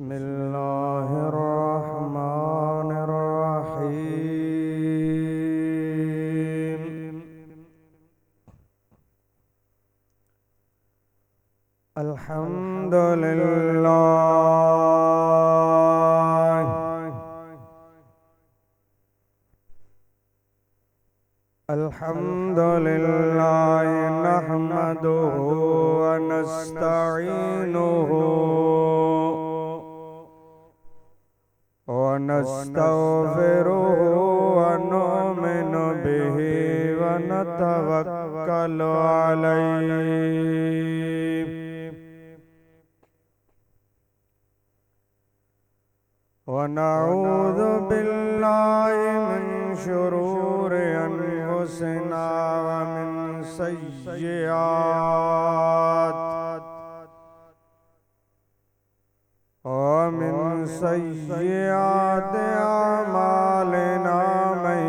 بسم الله الرحمن الرحيم. الحمد لله الحمد لله نحمده ونستعينه ونستغفره ونؤمن به ونتوكل عليه ونعوذ بالله من شرور أنفسنا ومن سيئات أعمالنا. من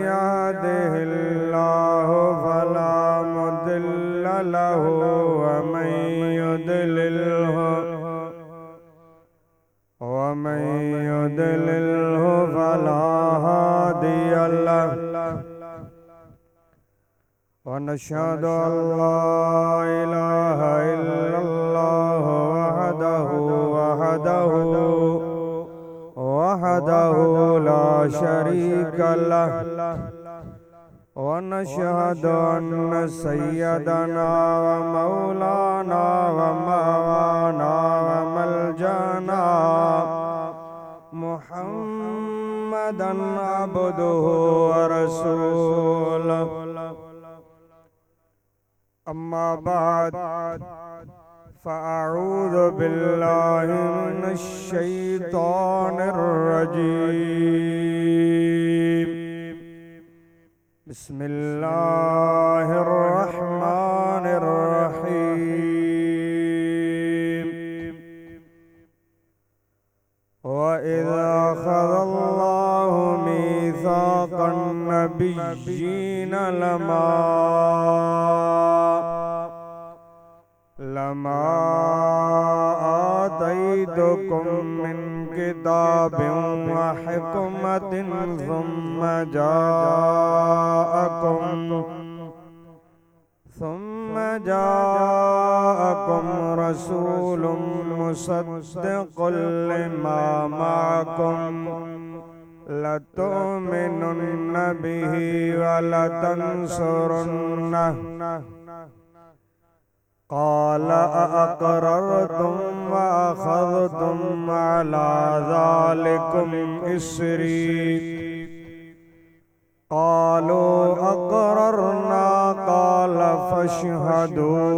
يهده الله فلا مضل له ومن يضلله فلا هادي له. ونشهد أن لا إله إلا الله وحده لا شريك له. ونشهد أن سيدنا ومولانا ومعوانا وملجانا محمدا عبده ورسوله. أما بعد فأعوذ بالله من الشيطان الرجيم. بسم الله الرحمن الرحيم. وإذا أخذ الله ميثاق النبيين لما آتيتكم من كتاب وحكمة ثم جاءكم رسول مصدق لما معكم لتؤمنن به ولتنصرنه. قال أأقررتم وأخذتم على ذلكم إصري؟ قالوا أقررنا. قال فاشهدوا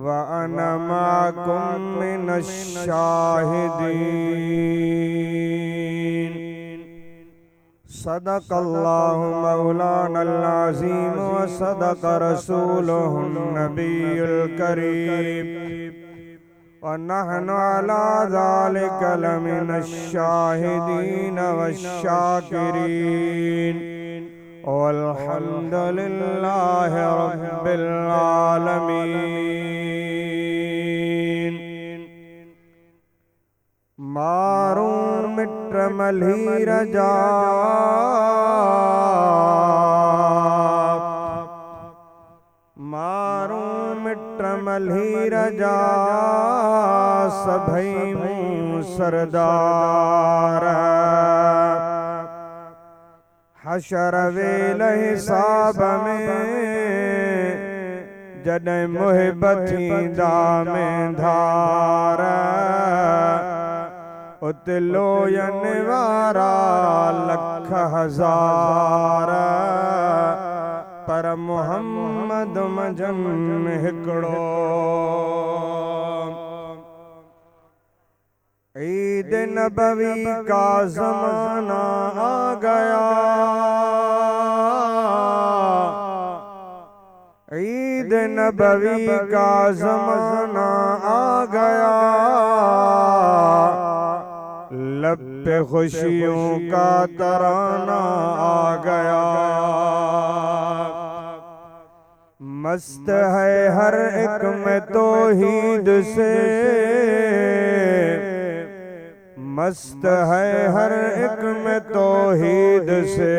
وأنا معكم من الشاهدين. صدق الله مولانا العظيم وصدق رسوله النبي الكريم ونحن على ذلك لمن الشاهدين والشاكرين والحمد لله رب العالمين. മാറൂർ മിത്രമൽഹീരജ മാറൂർ മിത്രമൽഹീരജ സഭൈ സർദാര हशर वेल हिसाब में जॾहिं मुहिबत थींदा में धार उते लोयन वारा लख हज़ार पर मुहम्मद मजन हिकिड़ो। ईद नबवी का ज़माना आ गया, ईद नबवी का ज़माना आ गया। लब पे खुशियों का तराना आ गया। मस्त है हर एक में तौहीद से, मस्त है हर एक में तौहीद से।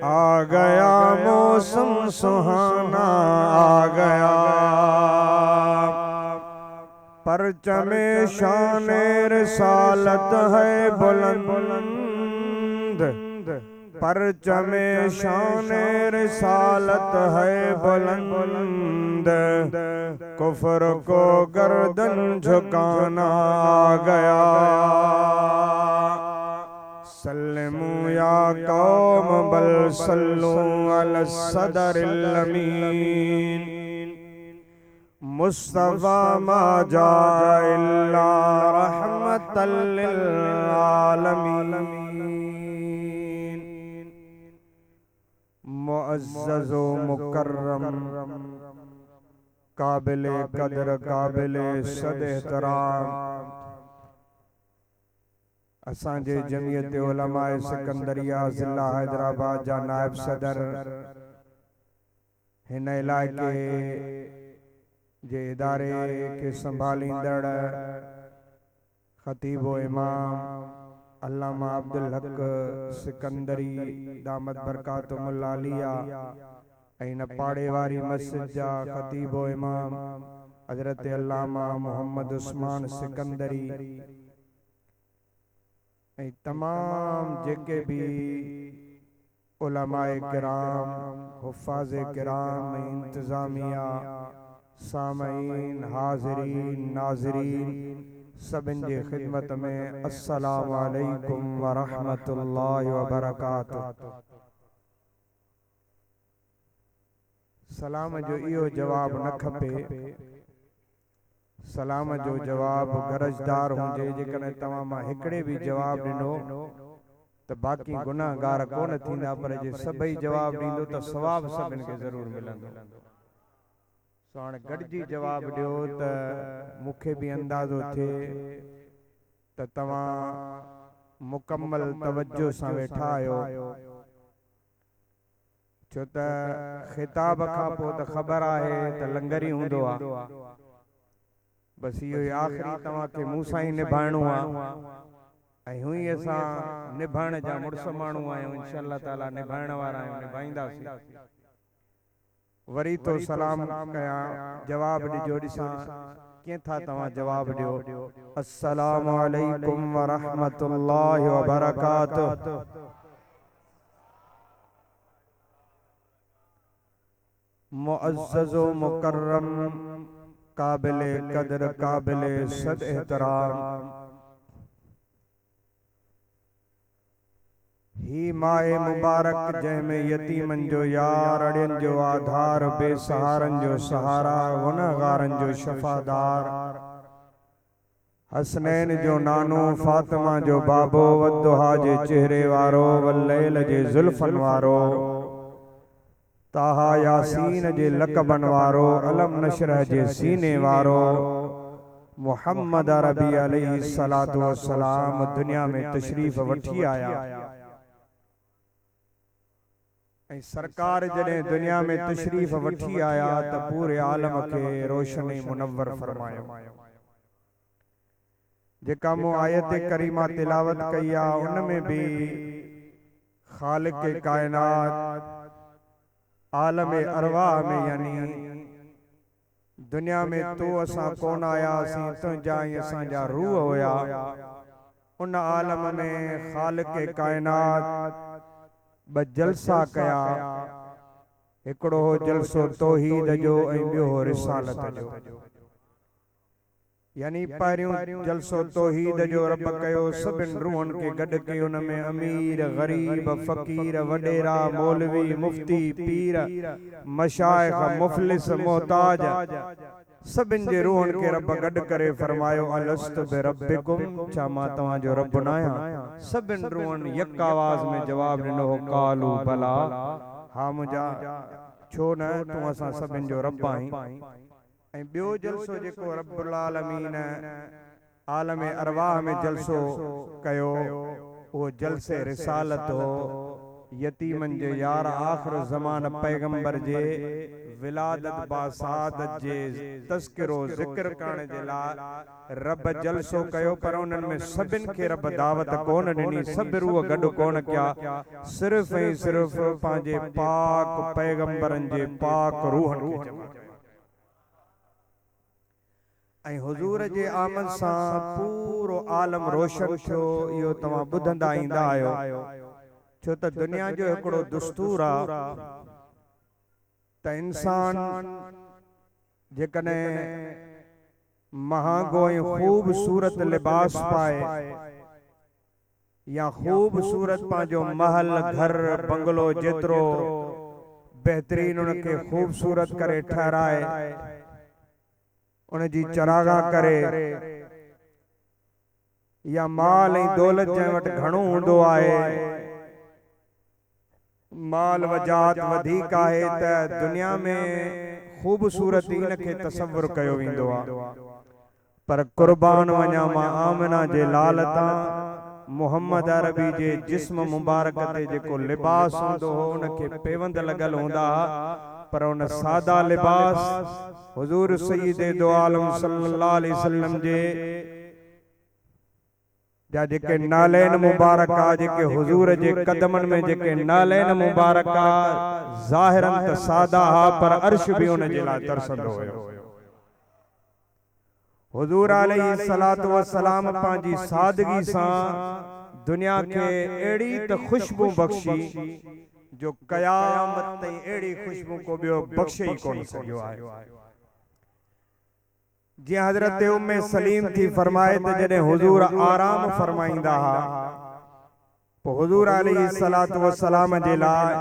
आ गया मौसम सुहाना आ गया, परचमे शाने रिसालत है बुलंद, परचमे शाने रिसालत है बुलंद। कुफ्र को गर्दन झुकाना आ गया। सल्लमु या कौम बल सल्लु अला सदरिल अमीन। मुस्तफा मा जाअ इल्ला रहमतल लिल आलमीन। मुअज़्ज़ज़ व मुकर्रम, काबिले कदर काबिले सद एहतराम असांजे जमियत उलमाए सिकंदरिया ज़िला हैदराबाद जा नायब सदर, हिन इलाइक़े जे इदारे के संभालींदड़ ख़तीब व इमाम अल्लामा अब्दुल हक सिकंदरी दामत बरकातुहुल आलिया ऐं न पाड़े वारी मस्जिद जा ख़तीब व इमाम हज़रत अल्लामा मोहम्मद उस्मान सिकंदरी ऐं तमाम जेके भी उलमाए किराम, हुफ़ाज़े किराम, इंतज़ामिया, सामईन, हाज़रीन, नाज़रीन, सभिनि जी ख़िदमत में अस्सलामु अलैकुम व रहमतुल्लाहि व बरकातुहू। सलाम जो इहो जवाब न खपे, सलाम जो जवाब गरजदार हुजे। जेकॾहिं तव्हां मां हिकिड़े भी जवाब ॾिनो त बाक़ी गुनाहगार कोन थींदा, पर जे सभई जवाब ॾींदो त सवाब सभिनि खे ज़रूर मिलंदो। सो हाणे गॾिजी जवाब ॾियो त मूंखे भी अंदाज़ो थिए त तव्हां मुकम्मल तवज्जो सां वेठा आहियो, छो त ख़िताब खां पोइ त ख़बर आहे त लंगर ई हूंदो आहे। बस इहो ई आख़िरी तव्हांखे मूं सां ई निभाइणो आहे ऐं हुई असां निभाइण जा मुड़ुस माण्हू आहियूं, इंशाअल्लाह ताला निभाइण वारा आहियूं, निभाईंदासीं। वरी तो सलाम कयां, जवाब ॾिजो, ॾिसां कीअं था तव्हां जवाब ॾियो। अस्सलामु अलैकुम व रहमतुल्लाहि व बरकातुहू। मुअज़्ज़ज़ व मुकर्रम, काबिले कदर काबिले सद एहतराम, ही माए मुबारक जंहिंमें यतीमन जो यार, अड़ियन जो आधार, बेसहारन जो सहारा, गुनहगारन जो शफादार, हसनैन जो नानो, फातिमा जो बाबो, वद्दुहा जे चेहरे वारो, वल्लैल जे ज़ुल्फन वारो, ताहा यासीन जे लक़बन वारो, अलम नशरह जे सीने वारो, मुहम्मद अरबी अलैहि सलातु वस्सलाम दुनिया में तशरीफ वठी आया। ऐं सरकार जॾहिं दुनिया में तशरीफ वठी आया त पूरे आलम खे रोशनी मुनव्वर फरमायो। जेका मूं आयत करीमा तिलावत कई आहे उन में भी ख़ालिक़ कायनात आलम अरवाह में, यानी दुनिया में तो असां कोन आयासीं, तुंहिंजा ई असांजा रूह हुया, उन आलम में ख़ालिक़ कायनात ब जलसा कया। हिकिड़ो हो जलसो तौहीद जो ऐं ॿियो हो रिसालत जो। यानी पहिरियों जलसो तौहीद जो रब कयो, सभिनि रूहनि खे गॾु कयो, उन में अमीर, गरीब, फ़कीर, वॾेरा, मौलवी, मुफ्ती, पीर, मशाइख, मुफ़लिस, मोहताज, सभिनि जे रूहनि खे रब गॾु करे फरमायो अलस्तु बिरब्बिकुम, छा मां तव्हांजो रब न आहियां? सभिनि रूहनि यक आवाज़ में जवाब ॾिनो हो, कालू बला, हा मुंहिंजा, छो न, तूं असां सभिनि जो रब आहीं। ऐं ॿियो जलसो जेको रब्बुल आलमीन आलम अरवाह में जलसो कयो, वो जलसे रिसालत हो, यतीमन जे यार आखिर ज़मान पैगंबर जे विलादत बासादत जे तज़किरो ज़िक्र करण जे लाइ रब जलसो कयो, पर उन्हनि में सभिनि खे रब दावत कोन ॾिनी, सभु रूह गॾु कोन कया, सिर्फ़ ऐं सिर्फ़ पंहिंजे पाक पैगंबरनि जे पाक रूहनि खे जमा कयो। ऐं हुजूर जे आमद सां पूरो आलम रोशन थियो, इहो तव्हां ॿुधंदा ईंदा आहियो। छो त दुनिया जो हिकिड़ो दस्तूर आहे त इंसान जेकॾहिं महांगो ऐं ख़ूबसूरत लिबास पाए या ख़ूबसूरत पंहिंजो महल घर बंगलो जेतिरो बहितरीन उनखे ख़ूबसूरत करे ठहराए, उन जी चरागा करे, या माल ऐं दौलत जंहिं वटि घणो हूंदो आहे, माल वजात वधीक आहे, त दुनिया में ख़ूबसूरती इनखे तसव्वुर कयो वेंदो आहे। पर कुर्बान वञा मां आमिना जे लाल तां, मुहम्मद अरबी जे जिस्म मुबारक ते जेको लिबास हूंदो हो उनखे पेवंद लॻल हूंदा, पर उन सादा लिबास हुजूर सय्यदे दो आलम सल्लल्लाहु अलैहि वसल्लम जे जा जेके नालैन मुबारक आ, जेके हुजूर जे कदमनि में जेके नालैन मुबारक आ, ज़ाहिरन त सादा हा, पर अर्श भी उन जे लाइ तरसंदो हुयो। हुजूर अलैहि सलातो व सलाम पंहिंजी सादगी सां दुनिया खे अहिड़ी त खुशबू बख्शी जो क़यामत ताईं अहिड़ी खुशबू को ॿियो बख्शे ई कोन सघियो आहे। जीअं हज़रत उम्मे सलीम थी फरमाए त जॾहिं हुजूर आराम फरमाईंदा हा, पोइ हुजूर अलैहि सलातो व सलाम जे लाइ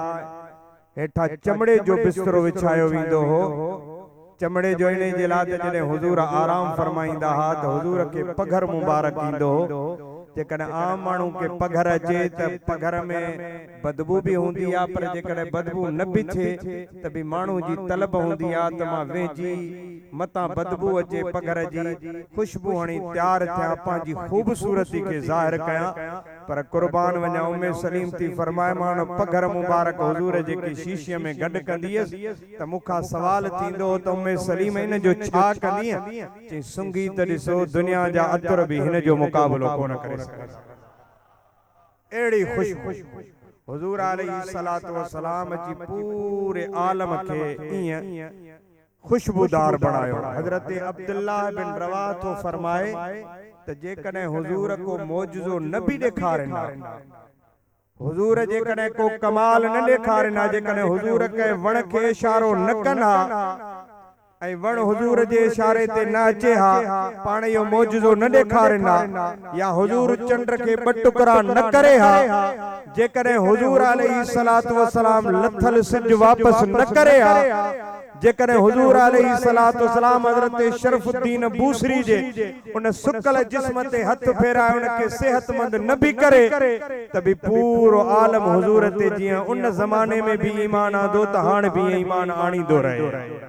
हेठा चमड़े जो बिस्तरो विछायो वेंदो हो। चमड़े जो इन जे लाइ त जॾहिं हुजूर आराम फरमाईंदा हा त हुजूर खे पघर मुबारक ईंदो हो। जेकॾहिं आम माण्हू खे पघर अचे त पघर में बदबू भी हूंदी आहे, पर जेकॾहिं बदबू न बि थिए त बि माण्हू जी तलब हूंदी आहे त मां वेझी मतां बदबू अचे पघर जी, खुशबू हणी तैयार थिया, पंहिंजी ख़ूबसूरती खे ज़ाहिर कयां। पर कुर्बान वञा उम्मे सलीम थी फरमाए, मां पघर मुबारक हुजूर जेकी शीशीअ में गॾु कंदी हुअसि त मूंखां सवाल थींदो त उम्मे सलीम इन जो छा कंदीअ? चई सुंघी त ॾिसो, दुनिया जा अतर बि हिन जो मुक़ाबलो कोन करे सघंदा। अहिड़ी खुशबू हुजूर अलैहि सलातो व सलाम जी पूरे आलम खे ईअं खुशबूदार बनायो। हजरत अब्दुल्लाह बिन रवाह तो फरमाए त जेकॾहिं हुजूर को मौजज़ो न भी ॾेखारींदा, हुजूर जेकॾहिं को कमाल न ॾेखारींदा, जेकॾहिं हुजूर के वण खे इशारो न कंदा ऐं वण हुजूर जे इशारे ते न अचे हा, पाण इहो मौजज़ो न ॾेखारींदा, या हुजूर चंड खे ॿ टुकड़ा न करे हा, जेकॾहिं हुजूर अलैहि सलातो व सलाम लथल सिज वापस न करे हा, जेकॾहिं हुजूर अलैहि सलातो व सलाम हज़रत शरफुद्दीन बूसरी जे उन सुकल जिस्म ते हथ फेराए उनखे सेहतमंद न भी करे, त भी पूरो आलम हुजूर ते जीअं उन ज़माने में भी ईमान आंदो त हाणे भी ईमान आणींदो रहे।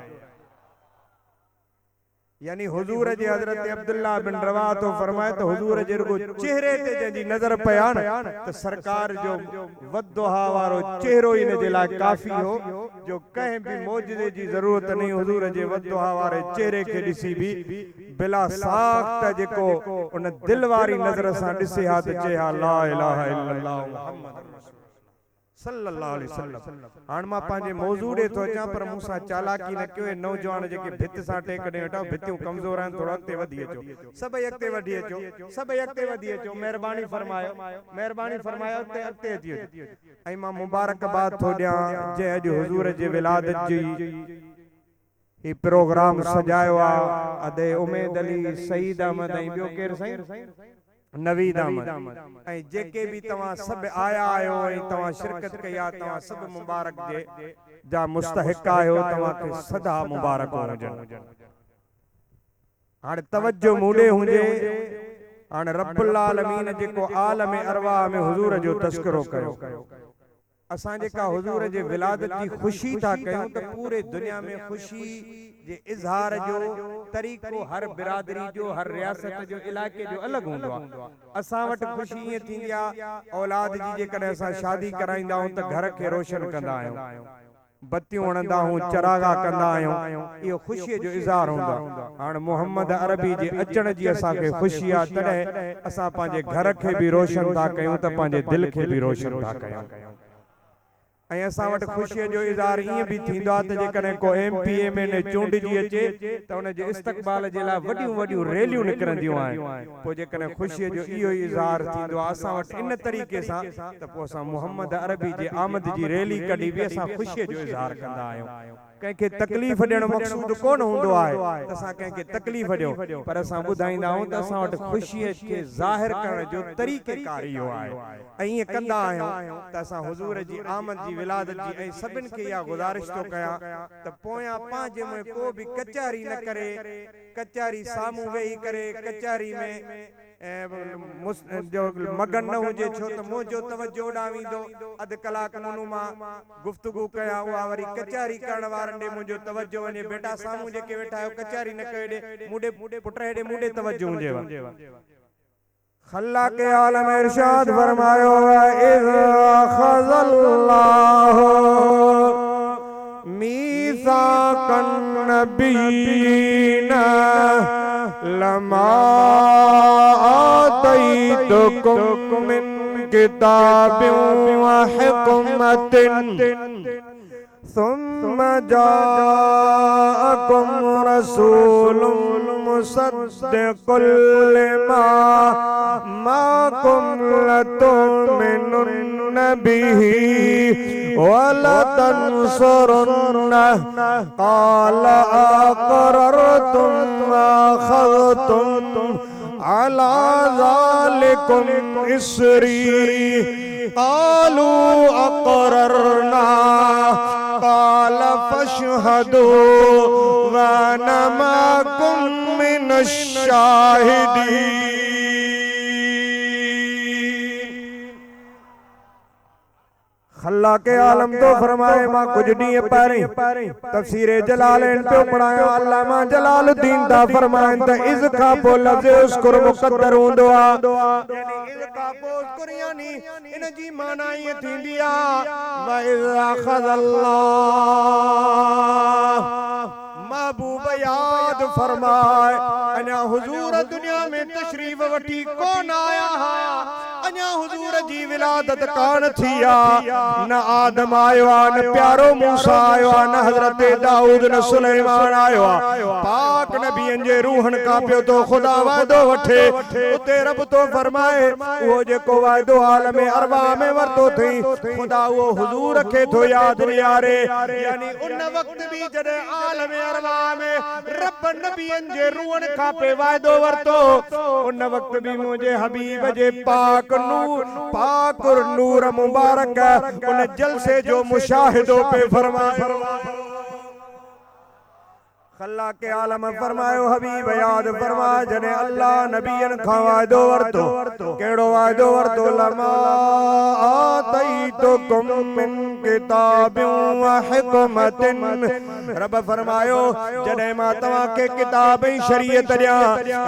यानी हुजूर जे हजरत अब्दुल्लाह बिन रवाह तो फरमाए त हुजूर जे रुगो चेहरे ते जंहिंजी नज़र पया न त सरकार जो वद्दुहा वारो चेहरो इन जे लाइ काफ़ी हो, जो कंहिं भी मौजज़े जी ज़रूरत नहीं, हुजूर जे वद्दुहा वारे चेहरे खे ॾिसी भी बिला साख्त जेको उन दिल वारी नज़र सां ॾिसे हा त चए हा ला इलाहा इल्लल्लाह मुहम्मद सल्लल्लाहु अलैहि वसल्लम। हाणे मां पंहिंजे मौज़ू ॾे थो अचां, पर मूंसां चालाकी न कयो। नौजवान जेके भित सां टेक ॾे वेठा, भितियूं कमज़ोर आहिनि, थोरो अॻिते वधी अचो, सभई अॻिते वधी अचो, सभई अॻिते वधी अचो, महिरबानी फरमायो, महिरबानी फरमायो, अॻिते अची अचो। ऐं मां मुबारकबाद थो ॾियां जंहिं अॼु हुजूर जे विलादत जी ही प्रोग्राम सजायो आहे, अदे उमेद अली, सईद अहमद ऐं ॿियो केरु साईं नवीद अहमद, ऐं जेके भी तव्हां सभु आया आहियो ऐं तव्हां शिरकत कई आहे, तव्हां सभु मुबारक जे जा मुस्तहिक आहियो, तव्हांखे सदा मुबारक हुजनि। हाणे तवज्जो मूॾे हुजे। हाणे रब्बुल आलमीन जेको आलम अरवाह में हुजूर जो तज़किरो कयो, असां जेका हुजूर जे विलादत जी खुशी था कयूं त पूरे दुनिया में खुशी जे इज़हार जो तरीक़ो हर बिरादरी जो हर रियासत जो इलाइक़े जो अलॻि हूंदो आहे। असां वटि खुशी ईअं थींदी आहे औलाद जी जेकॾहिं असां शादी कराईंदा आहियूं त घर खे रोशन कंदा आहियूं, बत्तियूं हणंदा आहियूं, चरागा कंदा आहियूं, इहो ख़ुशीअ जो इज़हार हूंदो आहे। हाणे मोहम्मद अरबी जे अचण जी असांखे ख़ुशी आहे, तॾहिं असां पंहिंजे घर खे बि रोशन था कयूं त पंहिंजे दिलि खे बि रोशन था कयूं। ऐं असां वटि ख़ुशीअ जो इज़हार ईअं बि थींदो आहे त जेकॾहिं को MP में चूंडिजी अचे त हुन जे इस्तक़बाल जे लाइ वॾियूं वॾियूं रैलियूं निकिरंदियूं आहिनि। पोइ जेकॾहिं ख़ुशीअ जो इहो ई इज़हार थींदो आहे असां वटि इन तरीक़े सां त पोइ असां मोहम्मद अरबी जे आमद जी रैली कढी बि असां ख़ुशीअ जो इज़हार कंदा आहियूं। कंहिंखे तकलीफ़ ॾियणु मक़सूद कोन हूंदो आहे त असां कंहिंखे तकलीफ़ ॾियूं, पर असां ॿुधाईंदा आहियूं त असां वटि ख़ुशीअ खे ज़ाहिर करण जो तरीक़ेकार इहो आहे। ऐं ईअं कंदा आहियूं त असां हुज़ूर जी आमद जी विलादत जी ऐं सभिनि खे इहा गुज़ारिश थो कयां त पोयां पंहिंजे में को बि कचहरी न करे, कचहरी साम्हूं वेही करे कचहरी में जो मगन न हुजे, छो त मुंहिंजो तवजो उॾावींदो। अधु कलाक मुनू मां गुफ़्तगू कयां, उहा वरी कचहरी करण वारनि ॾे मुंहिंजो तवजो वञे। बेटा साम्हूं जेके वेठा आहियो कचहरी न कयो, ॾे मूंॾे पुट हेॾे मूंॾे तवजो हुजेव। खल्लाक़ आलम इरशाद फरमायो इज़ अख़ज़ल्लाहु मीसाक़न नबिय्यीना लमा आतैतुकुम मिन किताबिन व हिकमतिन ثم جاءكم رسول مصدق لما معكم لتؤمنن به ولتنصرنه قال أقررتم وأخذتم على ذلكم إصري قالوا أقررنا قال فاشهدوا وأنا معكم من الشاهدين। खल्लाक़ आलम तो फरमाए मां कुछ ॾींहं पहिरीं तफ़सीर जलालैन पियो पढ़ायो। अल्लामा जलालुद्दीन ता फरमाइनि त इज़ खां पोइ लफ़्ज़ उस्कुर मुक़द्दर हूंदो आहे, यानी इज़ खां पोइ उस्कुर यानी इन जी माना ईअं थींदी आहे व इज़ अख़ज़ल्लाह महबूब याद फरमाए अञा हुजूर दुनिया में तशरीफ वठी कोन आया हा, अञा हुजूर जी विलादत कान थी आहे, न आदम आयो आहे, न प्यारो मूसा आयो आहे, न हज़रत दाऊद न सुलेमान आयो आहे। पाक नबियनि जे रूहनि खां पियो तो ख़ुदा वाइदो वठे। उते रब तो फरमाए उहो जेको वाइदो आलम अरवा में वरितो अथई ख़ुदा उहो हुजूर खे थो यादि ॾियारे। यानी उन वक़्त बि जॾहिं आलम अरवा में रब नबियनि जे रूहनि खां पे वाइदो वरितो, उन वक़्त बि मुंहिंजे हबीब जे पाक नूर मुबारक उन जलसे जो मुशाहिदो पे फरमाए। खल्लाक़ आलम फरमायो हबीब याद फरमा जने अल्लाह नबियन खां वाइदो वरतो, केड़ो वाइदो वरतो लमा आतैतुकुम मिन किताबिन व हिकमतिन। रब फरमायो जने मां तव्हां के किताब ऐं शरीयत ॾियां।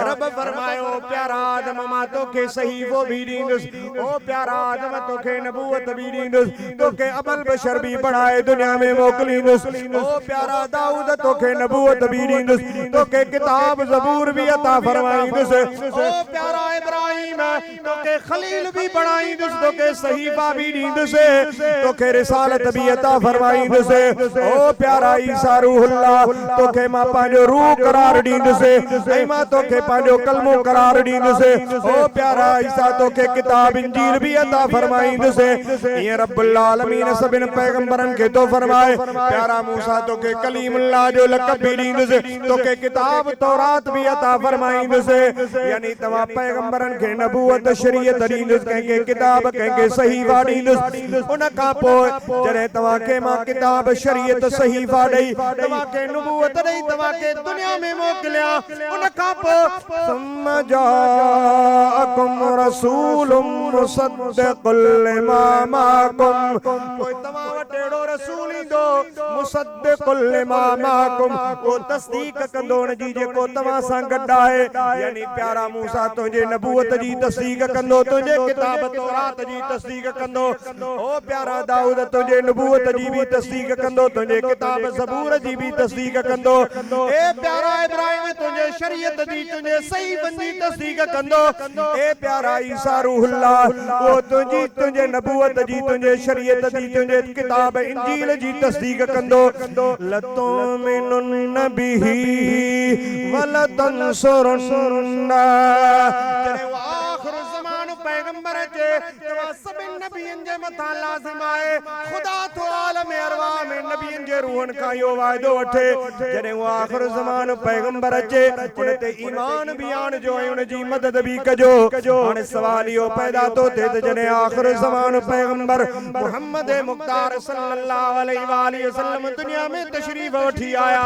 रब फरमायो प्यारा आदम मां तोखे सहीफ़ो भी ॾींदुसि, ओ प्यारा आदम तोखे नबूवत भी ॾींदुसि, तोखे अबल बशर भी बनाए दुनिया में मोकिलींदुसि। ओ प्यारा दाऊद तोखे नबूवत भी ॾींदुसि, तोखे किताब ज़बूर भी अता फरमाईंदुसि। ओ प्यारा इब्राहिम तोखे खलील भी बणाईंदुसि, तोखे सहीफ़ा भी ॾींदुसि, तोखे रिसालत भी अता फरमाईंदुसि। ओ प्यारा ईसा रूहुल्लाह तोखे मां पंहिंजो रूह करार ॾींदुसि ऐं मां तोखे पंहिंजो कलमो करार ॾींदुसि। ओ प्यारा ईसा तोखे किताब इंजील भी अता फरमाईंदुसि। ईअं रब्बुल आलमीन सभिनि पैगंबरनि खे तो फरमाए प्यारा मूसा तोखे कलीमुल्लाह जो लक़ब भी ॾींदुसि, तोखे किताब तौरात भी अता फरमाईंदुसि। यानी तव्हां पैगंबरनि खे नबूवत शरीयत ॾींदुसि, कंहिंखे किताब कंहिंखे सहीफ़ा ॾींदुसि। उन खां पोइ जने तवाके मां किताब शरीयत सहीफा दई तवाके नबूवत दई तवाके दुनिया में मोकलिया उन खां पोइ सुम्मा जाअकुम रसूलुम मुसद्दिकुल लिमा माकुम कोई तवा वटेड़ो रसूल ईंदो मुसद्दिकुल लिमा माकुम को तस्दीक कंदो न जी जेको तवा सां गॾु आहे यानी प्यारा मूसा तुझे नबूवत जी तस्दीक कंदो तुझे किताब तौरात जी तस्दीक कंदो ओ प्यारा दाऊद तुझे नबूवत जी भी तस्दीक कंदो तुझे किताब ज़बूर जी भी तस्दीक कंदो ए प्यारा इब्राहिम तुझे शरीयत जी तुझे सही बंदी तस्दीक कंदो ए प्यारा ईसा रूहुल्लाह ओ तुझी तुझे नबूवत जी तुझे शरीयत जी तुझे किताब इंजील जी तस्दीक कंदो लतुमिनुन बिही वलतंसुरुन्ना जने वो आखिर ज़मानो पैगंबर चे तवा सभिन नबियन जे मथा लाज़िम आहे खुदा तो आलम अरवाह में नबियन जे रूहन का यो वायदो वठे जने वो आखिर ज़मानो पैगंबर चे उन ते ईमान बयान जो है उन जी मदद भी कजो हाणे सवाल यो पैदा तो थे जने आखिर ज़मानो पैगंबर मुहम्मद मुख्तार सल्लल्लाहु अलैहि वसल्लम दुनिया में तशरीफ वठी आया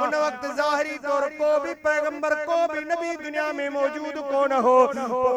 उन वक्त ज़ाहिरी तौर को भी पैगंबर को भी नबी दुनिया में मौजूद कोन हो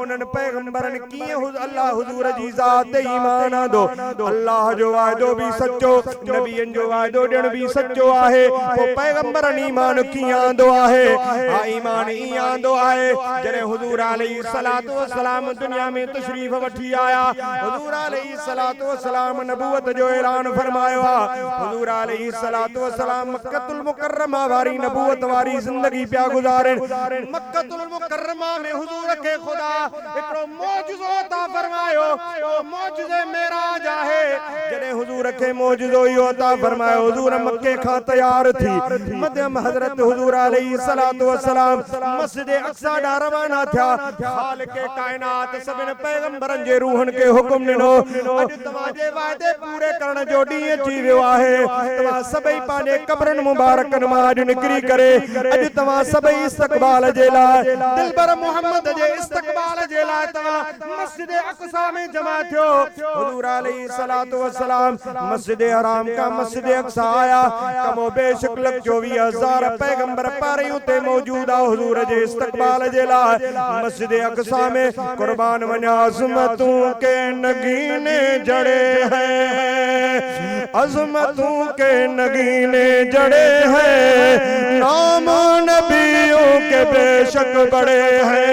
उन पैगंबरन किए अल्लाह हुजूर जी ज़ात ईमान आंदो अल्लाह जो वायदो भी सच्चो नबियन जो वायदो ॾियण भी सच्चो आहे तो पैगंबरन ईमान की आंदो आहे आ ईमान ई आंदो आहे जने हुजूर अलैहि सलातो व सलाम दुनिया में तशरीफ वठी आया हुजूर अलैहि सलातो व सलाम नबूवत जो ऐलान फरमायो हुजूर अलैहि सलातो व सलाम मक्कतुल मुकर्रमा वारी नबूवत वारी जिंदगी पिया गुजारन मक्कतुल मुकर्रमा में हुजूर के खुदा एकड़ो मौजूज़ो अता फरमायो ओ मौजूज़े मेराज आहे जने हुजूर के मौजूज़ो यो अता फरमायो हुजूर मक्के खां तैयार थी मध्यम हजरत हुजूर अलैहि सलातो व सलाम मस्जिद अक्सा ॾांहुं रवाना थिया खालिक कायनात सभिन पैगंबरन जे रूहन के हुकुम ॾिनो अॼु तव्हांजे वाइदे पूरे करण जो ॾींहुं अची वियो आहे तव्हां सभई पंहिंजे कब्रनि मुबारकनि मां अॼु निकिरी करे अॼु तव्हां सभई इस्तक़बाल जे लाइ दिलबर मोहम्मद जे इस्तक़बाल जे लाइ तव्हां मस्जिद अक्सा में जमा थियो हुजूर अलैहि सलातो व सलाम मस्जिद हराम का मस्जिद अक्सा आया कमो बेशक लग 24,000 पैगंबर पारियों ते मौजूद आ हुजूर जे इस्तक़बाल जे लाइ मस्जिद अक्सा में कुर्बान वञा अज़मतों के नगीने जड़े हैं अज़मतों के नगीने जड़े हैं नाम नबियों के बेशक बड़े हैं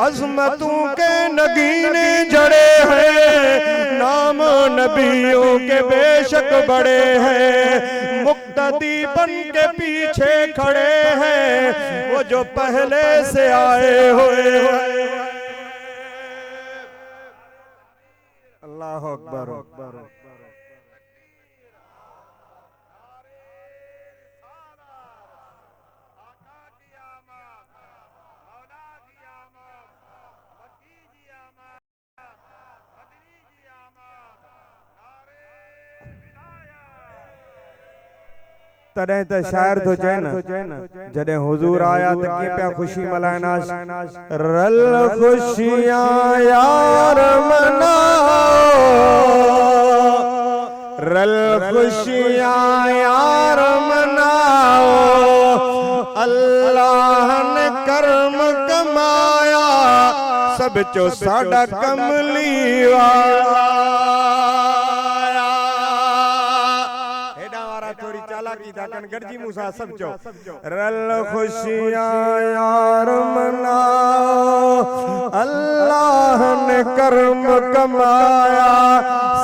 अज़मतों के नगीने जड़े हैं नाम नबियों के बेशक बड़े हैं मुक्तदी बन के पीछे खड़े हैं वो जो पहले से आए हुए अल्लाह अकबर तॾहिं त शायर थो चए न जॾहिं हुजूर आया त कीअं पिया ख़ुशी मल्हाइनास रल ख़ुशियां यार मनाओ रल ख़ुशियां यार मनाओ अल्लाह ने करम कमाया सब चो साडा कमली वाला गरजी मूसा सब चो रल खुशियां यार मनाओ अल्लाह ने करम कमाया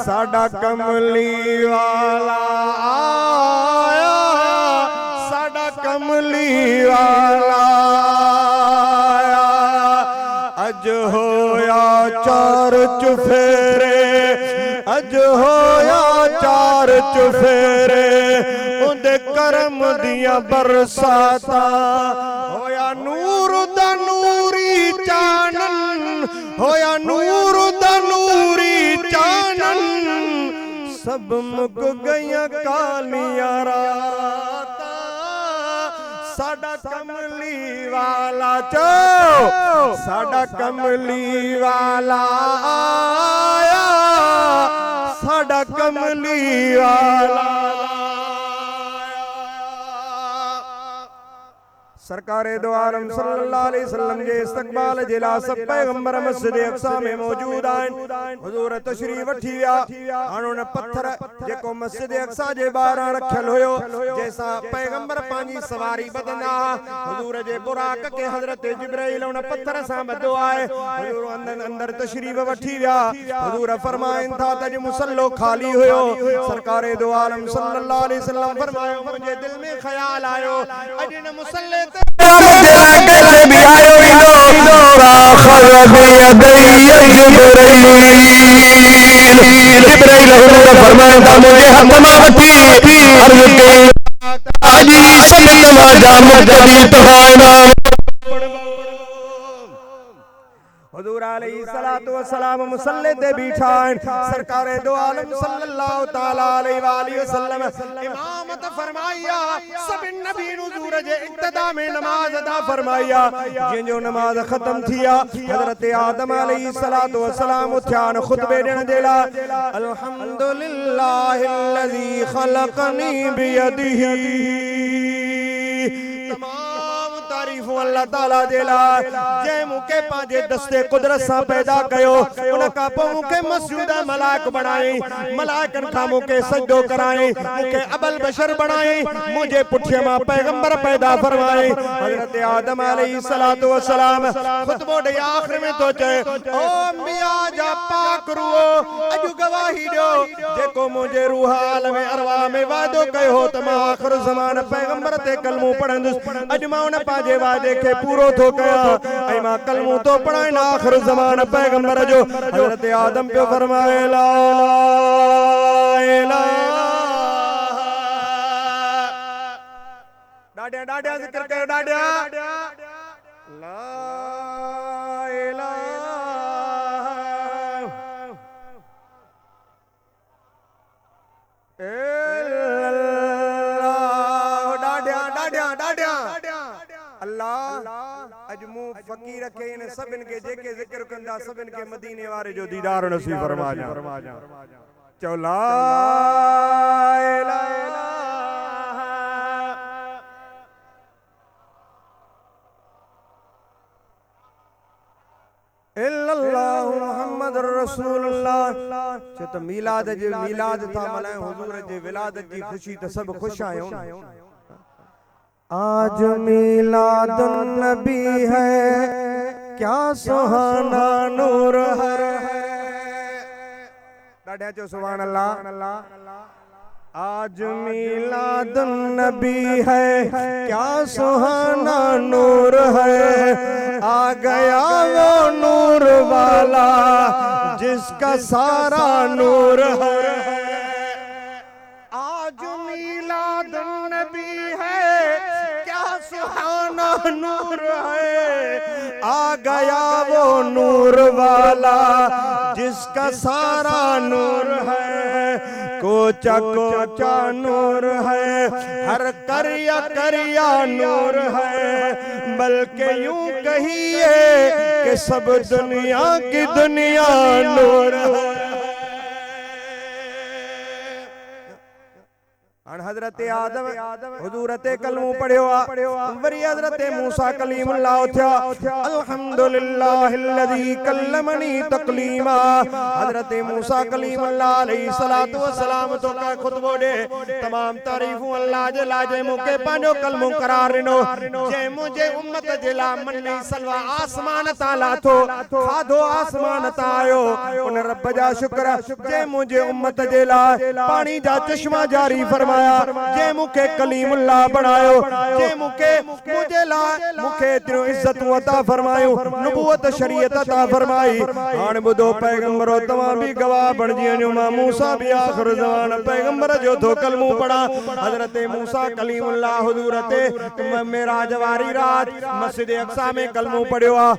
साडा कमली वाला आया साडा कमली वाला आया अज होया चार चुफेरे अज होया चार चुफेरे करम दिया बरसाता होया नूर दा नूरी चानन होया नूर दा नूरी चानन सब मुक गया कालिया राता साडा कमली वाला चो साडा कमली वाला आया साडा कमली वाला। सरकारे दो आलम सल्लल्लाहु अलैहि वसल्लम जे इस्तकबाल जिला सब पैगंबर मस्जिद अक्सा में मौजूद आहिन। हुजूर तशरीफ वठी विया। हाणे पत्थर जेको मस्जिद अक्सा जे ॿाहिरां रखियल हुयो, जैसा पैगंबर पंहिंजी सवारी बदंदा हुजूर जे बुराक के हजरत जिब्राइल उन पत्थर सां बधो आहे। हुजूर अंदर तशरीफ वठी विया। हुजूर फरमाइन था त जो मुसल्लो खाली हुयो। सरकारे दो आलम सल्लल्लाहु अलैहि वसल्लम फरमायो मुझे दिल में ख्याल आयो अज न मुसल्ले मुझे लागे से भी आयो इनो राखल जिब्राइल हुजूर फरमाया था मुझे हाथ में वठी अर्ज कई आजी सब नमाज़ मुजदी तहाना। हुजूर अलैहिस्सलातु वस्सलाम मुसल्ले ते बीठा आहिन। सरकारे दो आलम सल्लल्लाहु तआला अलैहि वसल्लम इमामत फरमाया। सभिन नबी हुजूर जे इब्तिदा में नमाज अदा फरमाया। जिंजो नमाज खत्म थिया हजरत आदम अलैहिस्सलातु वस्सलाम उठ्यान खुतबे देण जे लाइ अल्हम्दुलिल्लाहिल्लज़ी खलक़नी बियदिही। तारीफ अल्लाह ताला दे लाइ जे मुके पांजे दस्ते कुदरत सा पैदा कयो। उन का पो मुके मस्जूद मलाक बनाई। मलाकन का मुके सजदो कराई। मुके अबल बशर बनाई। मुझे पुठिया मा पैगंबर पैदा फरमाई। हजरत आदम अलैहिस्सलातु वस्सलाम खुतबो दे आखिर में तो चए ओ अंबिया जा पाक रूहो अजु गवाही दो जेको मुझे रूह आलम अरवा में वादो कयो त मां आखिर ज़मान पैगंबर ते कलमो पढ़ंदुस। अज मां उन पांजे वादे के पूरो थो कया ऐ मां कलमो तो पढ़ाइन आखिर ज़मान पैगंबर जो। हजरत आदम पे फरमाए ला इलाहा डाड्या डाड्या जिक्र कयो डाड्या ला इलाहा अजमू फकीर के इन सबिन के जेके जिक्र कंदा सबिन के मदीने वारे जो दीदार नसीब फरमा जा। चौ ला इलाहा इल्लल्लाहु मुहम्मदुर रसूलुल्लाह। चो त मिलाद जे मिलाद था मल्हाए हुजूर जे विलादत जी खुशी त सब खुश आयो। आज मिलादुन नबी है क्या सुहाना नूर है। डाड्या चो सुभान अल्लाह। आज मिलादुन नबी है क्या सुहाना नूर है। आ गया वो नूर वाला जिसका सारा नूर है। आज मिलादुन नबी है सुहाना नूर है। आ गया वो नूर वाला जिसका सारा नूर है। कोचा कोचा नूर है हर करिया करिया नूर है। बल्कि यूं कहिए कि सब दुनिया की दुनिया नूर है। हजरत आदम हुजूरत कलमो पढ़ियो वरी हजरत मूसा कलीमुल्लाह उठ्या। अल्हम्दुलिल्लाहिल्लज़ी कल्लमनी तकलीमा। हजरत मूसा कलीमुल्लाह अलैहिस्सलातु वस्सलाम तो का खुतबो दे तमाम तारीफूं अल्लाह जे लाजे मुके पांजो कलमो करार दिनो। जे मुझे उम्मत जे ला मन्नी सलवा आसमान ताला थो खाधो आसमान ता आयो उन रब जा शुक्र। जे मुझे उम्मत जे ला पानी जा चश्मा जारी फरमाया। जे मुखे कलीमुल्लाह बनायो। जे मुखे मुझे ला मुखे इतनो इज्जत अता फरमायो नबूवत शरीयत अता फरमाई। हाण बुधो पैगंबरो तमा भी गवाह बन जियो। मां मूसा भी आखिर ज़मान पैगंबर जो थो कलमो पढ़ा। हजरत मूसा कलीमुल्लाह हुजूरत मेराज वारी रात मस्जिद अक्सा में कलमो पढ़ियो आ।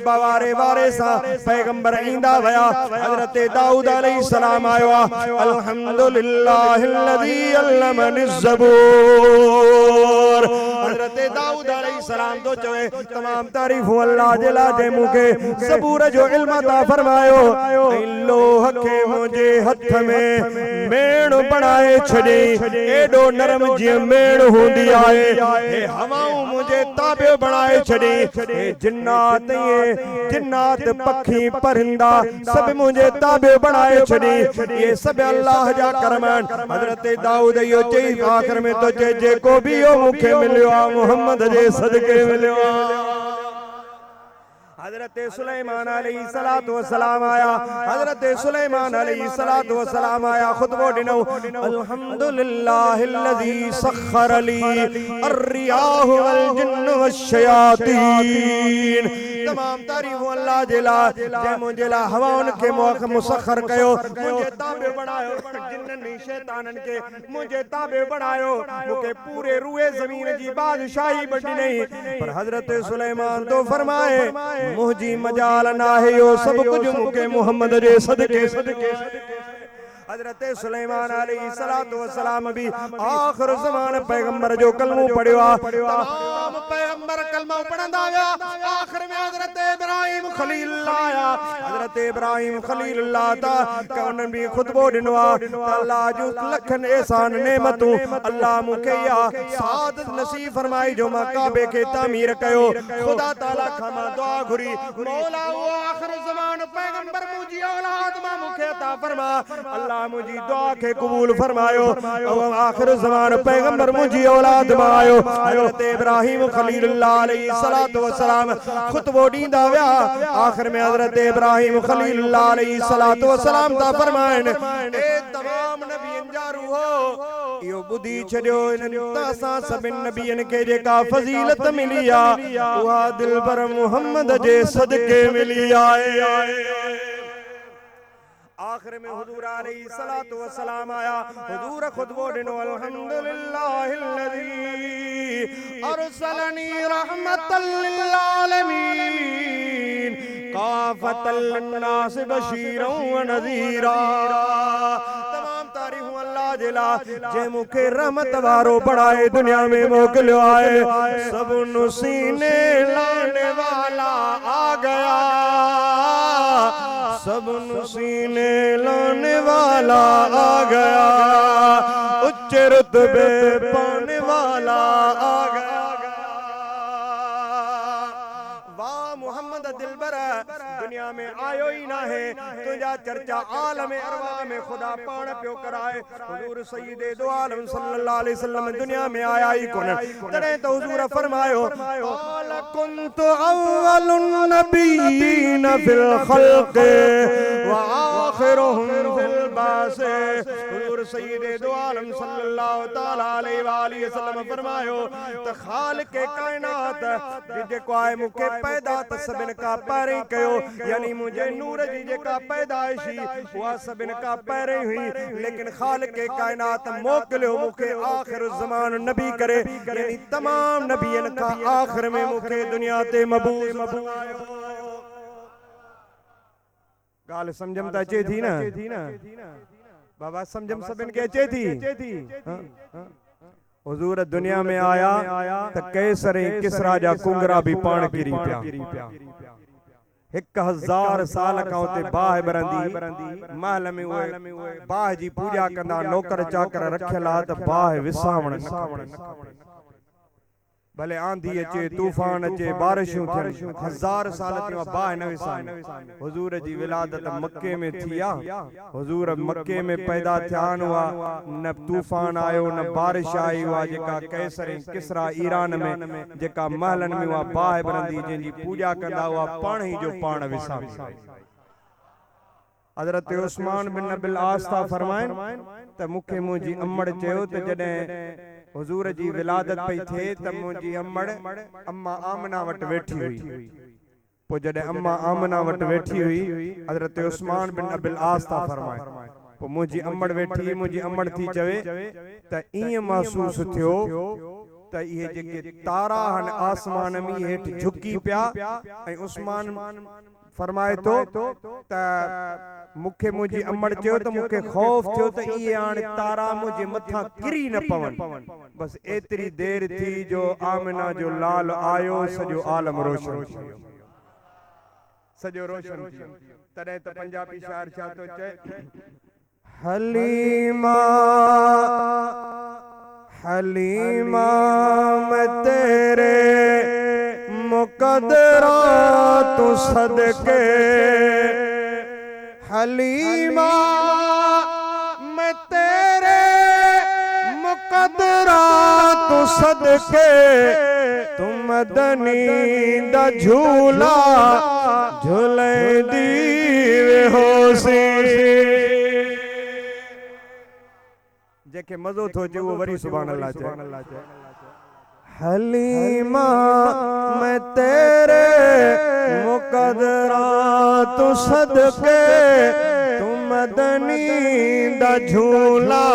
बवारे वारे सा पैगंबर ईंदा वया। हजरत दाऊद अलैहिस्सलाम आयो आ। अल्हम्दुलिल्लाहिल्लज़ी अल्लमनि ज़बूर। हजरत दाऊद अलैहिस्सलाम अलैहिस्सलाम तो चवे तमाम तारीफ अल्लाह जिला जे मुके सबूर जो इल्म अता फरमायो लोह के मुझे हथ में मेण बनाए छड़े एडो नरम जी मेण हुंदी आए ए हवाऊं मुझे ताबे बनाए छड़े ए जिन्नात पखी परिंदा सब मुझे ताबे बनाए छड़े ये सब अल्लाह जा करमान हजरत दाऊद यो चई आखिर में तो जे को भी यो मुखे मिलियो आ मोहम्मद जे सदके मिलियो हजरत सुलेमान अलैहिस्सलातु वस्सलाम आया हजरत सुलेमान अलैहिस्सलातु वस्सलाम आया खुतबो दिनो अल्हम्दुलिल्लाहिल्लज़ी सख्खर ली अर्रियाह वल जिन्न वश्शयातीन तमाम तारीफ अल्लाह जिला जे मुझे हवाउन के मुसख्खर कयो मुझे ताबे बनायो जिन्नन शैतानन के मुझे ताबे बनायो मुके पूरे रूए जमीन जी बादशाही बड़ी नहीं पर हजरत सुलेमान तो फरमाए मुझी मजाल ना है यो सब कुछ मुके मोहम्मद जे सदके हजरत सुलेमान अलैहिस्सलातु वस्सलाम भी आखिर ज़मान पैगंबर जो कलमो पढ़ियो तमाम पैगंबर कलमा पढ़ंदा गया आखिर में हजरत इब्राहिम खलीलुल्लाह आया हजरत इब्राहिम खलीलुल्लाह ता कौन भी खुतबो दिनो अल्लाह जो लखन एहसान नेमतू अल्लाह मुके या सादत नसीब फरमाई जो मां काबे के तामीर कयो खुदा ताला खमा दुआ घुरी मौला वो आखिर ज़मान पैगंबर मुजी औलाद मा मुके अता फरमा अल्लाह मुझी दुआ के कबूल फरमायो और आखिर ज़मान पैगंबर मुझी औलाद में आयो हजरत इब्राहिम खलीलुल्लाह अलैहिस्सलातु वस्सलाम खुतबो दींदा विया आखिर में हजरत इब्राहिम खलीलुल्लाह अलैहिस्सलातु वस्सलाम ता फरमाइन ए तमाम नबियन जा रूहो यो बुधी छड़ियो इन असां सभिन नबियन के जेका फजीलत मिली आ उहा दिल पर मोहम्मद जे सदके मिली आए आखिर में हुजूर अलैहिस्सलातु वस्सलाम आया हुजूर खुतबो दिनो अल्हम्दुलिल्लाहिल्लज़ी अरसलनी रहमतल लिल आलमीन काफतल लिन्नास बशीरन व नज़ीरा तमाम तारीफ अल्लाह जिला जे मुखे रहमत वारो बढ़ाए दुनिया में मोकलियो आए सब सीने लाने वाला आ गया सब सीने लाने वाला आ गया उच्च रुतबे पाने वाला आ गया वाह मोहम्मद दिलबर दुनिया में आयो ही ना है तुझा चर्चा आलम अरवा में खुदा पान प्यो कराए हुजूर सय्यदे दो आलम सल्लल्लाहु अलैहि वसल्लम दुनिया में आया ही कोन तने तो हुजूर फरमायो क़ाल कुन्तु अव्वलुन नबिय्यीन फिल खल्क़ व आखिरुहुम फिल बास हुजूर सय्यदे दो आलम सल्लल्लाहु तआला अलैहि वसल्लम फरमायो त खालिक कायनात जेको आए मुके पैदा त सबिन का पहिरीं कयो यानी मुझे नूर जी जेका पैदाइशी हुआ सबिन का पहिरीं हुई लेकिन खालिक कायनात मोकलियो मुखे आखिर ज़मान नबी करे यानी तमाम नबियन का आखिर में मुखे दुनिया ते मबूस गाल समझम ता चे थी ना बाबा समझम सबिन के चे थी हुजूर दुनिया में आया त कैसरे किसरा जा कुंगरा भी पान गिरी पिया 1000 साल का उते बाह बरंदी महल में उए बाह जी पूजा कंदा नौकर चाकर रखला त बाह विसावण भले आंधी अचे तूफान अचे बारिशूं थियन 1000 साल थियो बाह न विसावण हुजूर जी विलादत मक्के में थिया हुजूर मक्के में पैदा थियान हुआ न तूफान आयो न बारिश आई हुआ जेका कैसर किसरा ईरान में जेका महलन में हुआ बाह बरंदी जिनजी पूजा कंदा हुआ पाण ही जो पाण विसावण हजरत उस्मान बिन नबिल आस्ता फरमाइन त मुखे मुजी अम्मड़ चयो त जडे हुजूर जी विलादत पई थे त मुजी अम्मड़ अम्मा आमना वट वेठी हुई पो जडे अम्मा आमना वट वेठी हुई हजरत उस्मान बिन अबिल आस ता फरमाए पो मुजी अम्मड़ वेठी मुजी अम्मड़ थी चवे त ई महसूस थियो त ये जेके तारा हन आसमान में हेठ झुकी पिया ए उस्मान फरमाए तो त मुखे मुझी अमड़ चयो तो मुखे खौफ थियो तो ये आने तारा मुझे मथा किरी न पवन। बस एतरी देर थी जो आमिना जो लाल आयो सजो आलम रोशन थियो, सजो रोशन थियो। तडे तो पंजाबी शायर छा तो चए, हलीमा हलीमा मैं तेरे मुकद्दरा तू सदके, हलीमा मैं तेरे मुकद्दरा तू सदके, तू मदनी दा झूला झूले दी होसी। जेके मजो थो जो वो वरी सुभान अल्लाह चए, हलीमा मैं तेरे मुकद्दरा तू सदके, तू मदनी दा झूला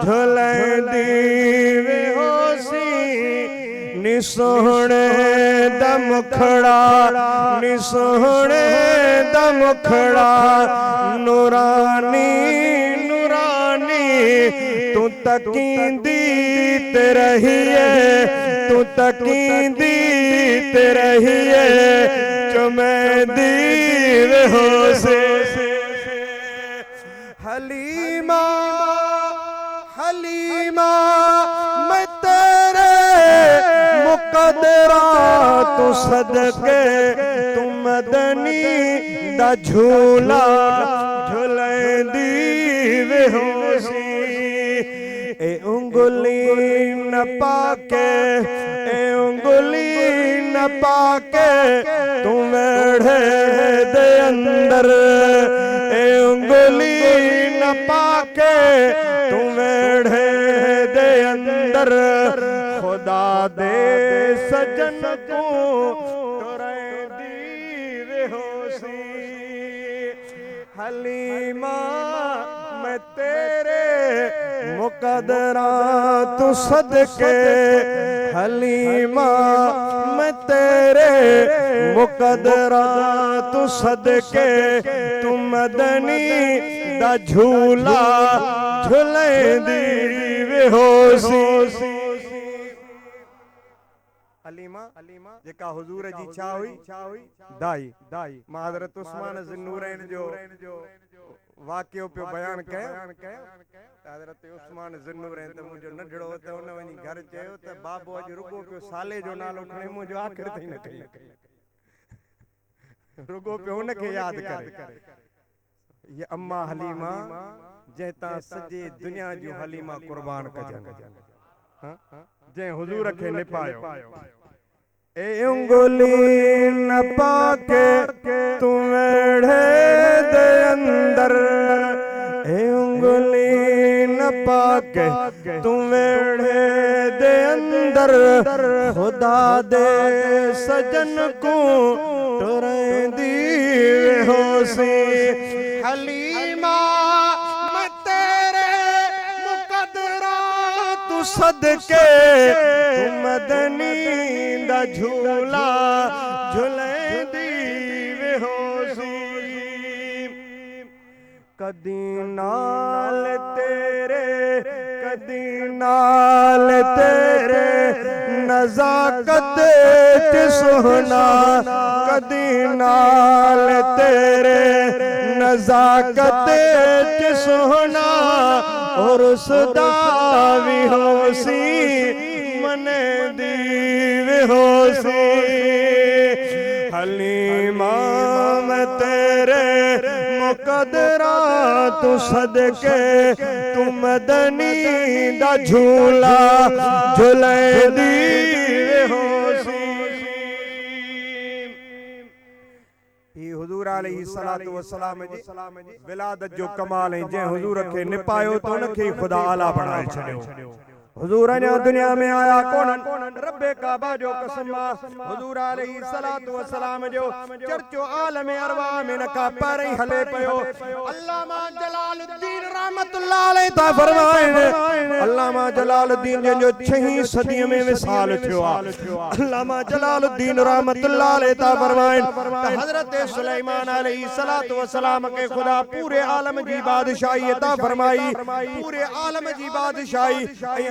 झूले दी होसी। नी सोहणे दा मुखड़ा नी सोहणे दा मुखड़ा नूरानी नूरानी, तू तकींदी ते रहिए तू तकींदी ते रहिए चुमेंदी होसे। हलीमा हलीमा मैं तेरे मुकद्दरा तू सदके, तू मदनी दा झूला झूलेंदी होसी। ए उंगली न पाके ए उंगली न पाके तू मेढ़े दे अंदर, ए उंगली न पाके तू मेढ़े दे अंदर, खुदा दे सजन को तुरे दी होसी। हलीमा मैं तेरे मुकद्दरा तू सदके, हलीमा मैं तेरे मुकद्दरा तू सदके, तू मदनी दा झूला झूलेंदी होसी। हलीमा जेका हुजूर जी छा हुई दाई दाई मां हज़रत उस्मान ज़ुन्नूरैन जो वाक़ियो पियो बयान कयो। हज़रत उस्मान ज़ुन्नूरैन त मुंहिंजो नंढड़ो त उन वञी घर चयो त बाबो अॼु रुगो पियो साले जो नालो खणे, मुंहिंजो आख़िर ताईं न कई, रुगो पियो हुनखे यादि करे। ये अम्मा हलीमा जंहिं तां सॼे दुनिया जूं हलीमा कुर्बान कजनि, जंहिं हुजूर खे निपायो। ए उंगली न पाके तू मेढ़े दे अंदर, ए उंगली न पाके तू मेढ़े दे अंदर, खुदा दे सजन को टुरेंदी होसी। हलीमा मैं तेरे मुकद्दरा तू सदके, तू मदनी दा झूला झूलेंदी होसी। कदी नाल तेरे कदी नाल तेरे नज़ाकत च सोहना, कदी नाल तेरे नज़ाकत च सोहना, और उसदा भी होसी मने दी होसी। हलीमा मैं तेरे मुकद्दरा तू सदके, तू मदनी दा झूला झूलेंदी होसी। हुजूर अलैहिस्सलातु वस्सलाम जी विलादत जो कमाल है, जंहिं हुजूर खे निपायो तो उनखे खुदा आला बणाए छॾियो। हुजूर अञा दुनिया में आया कोन रब्बे काबा जो कसम हुजूर अलैहि सलातो व सलाम जो चर्चो आलम अरवा में न का पर हले पयो अल्लामा जलालुद्दीन रहमतुल्लाह अलैहि ता फरमाए अल्लामा जलालुद्दीन जो 6वीं सदी में विसाल थियो अल्लामा जलालुद्दीन रहमतुल्लाह अलैहि ता फरमाए हजरत सुलेमान अलैहि सलातो व सलाम के खुदा पूरे आलम जी बादशाही अता फरमाई पूरे आलम जी बादशाही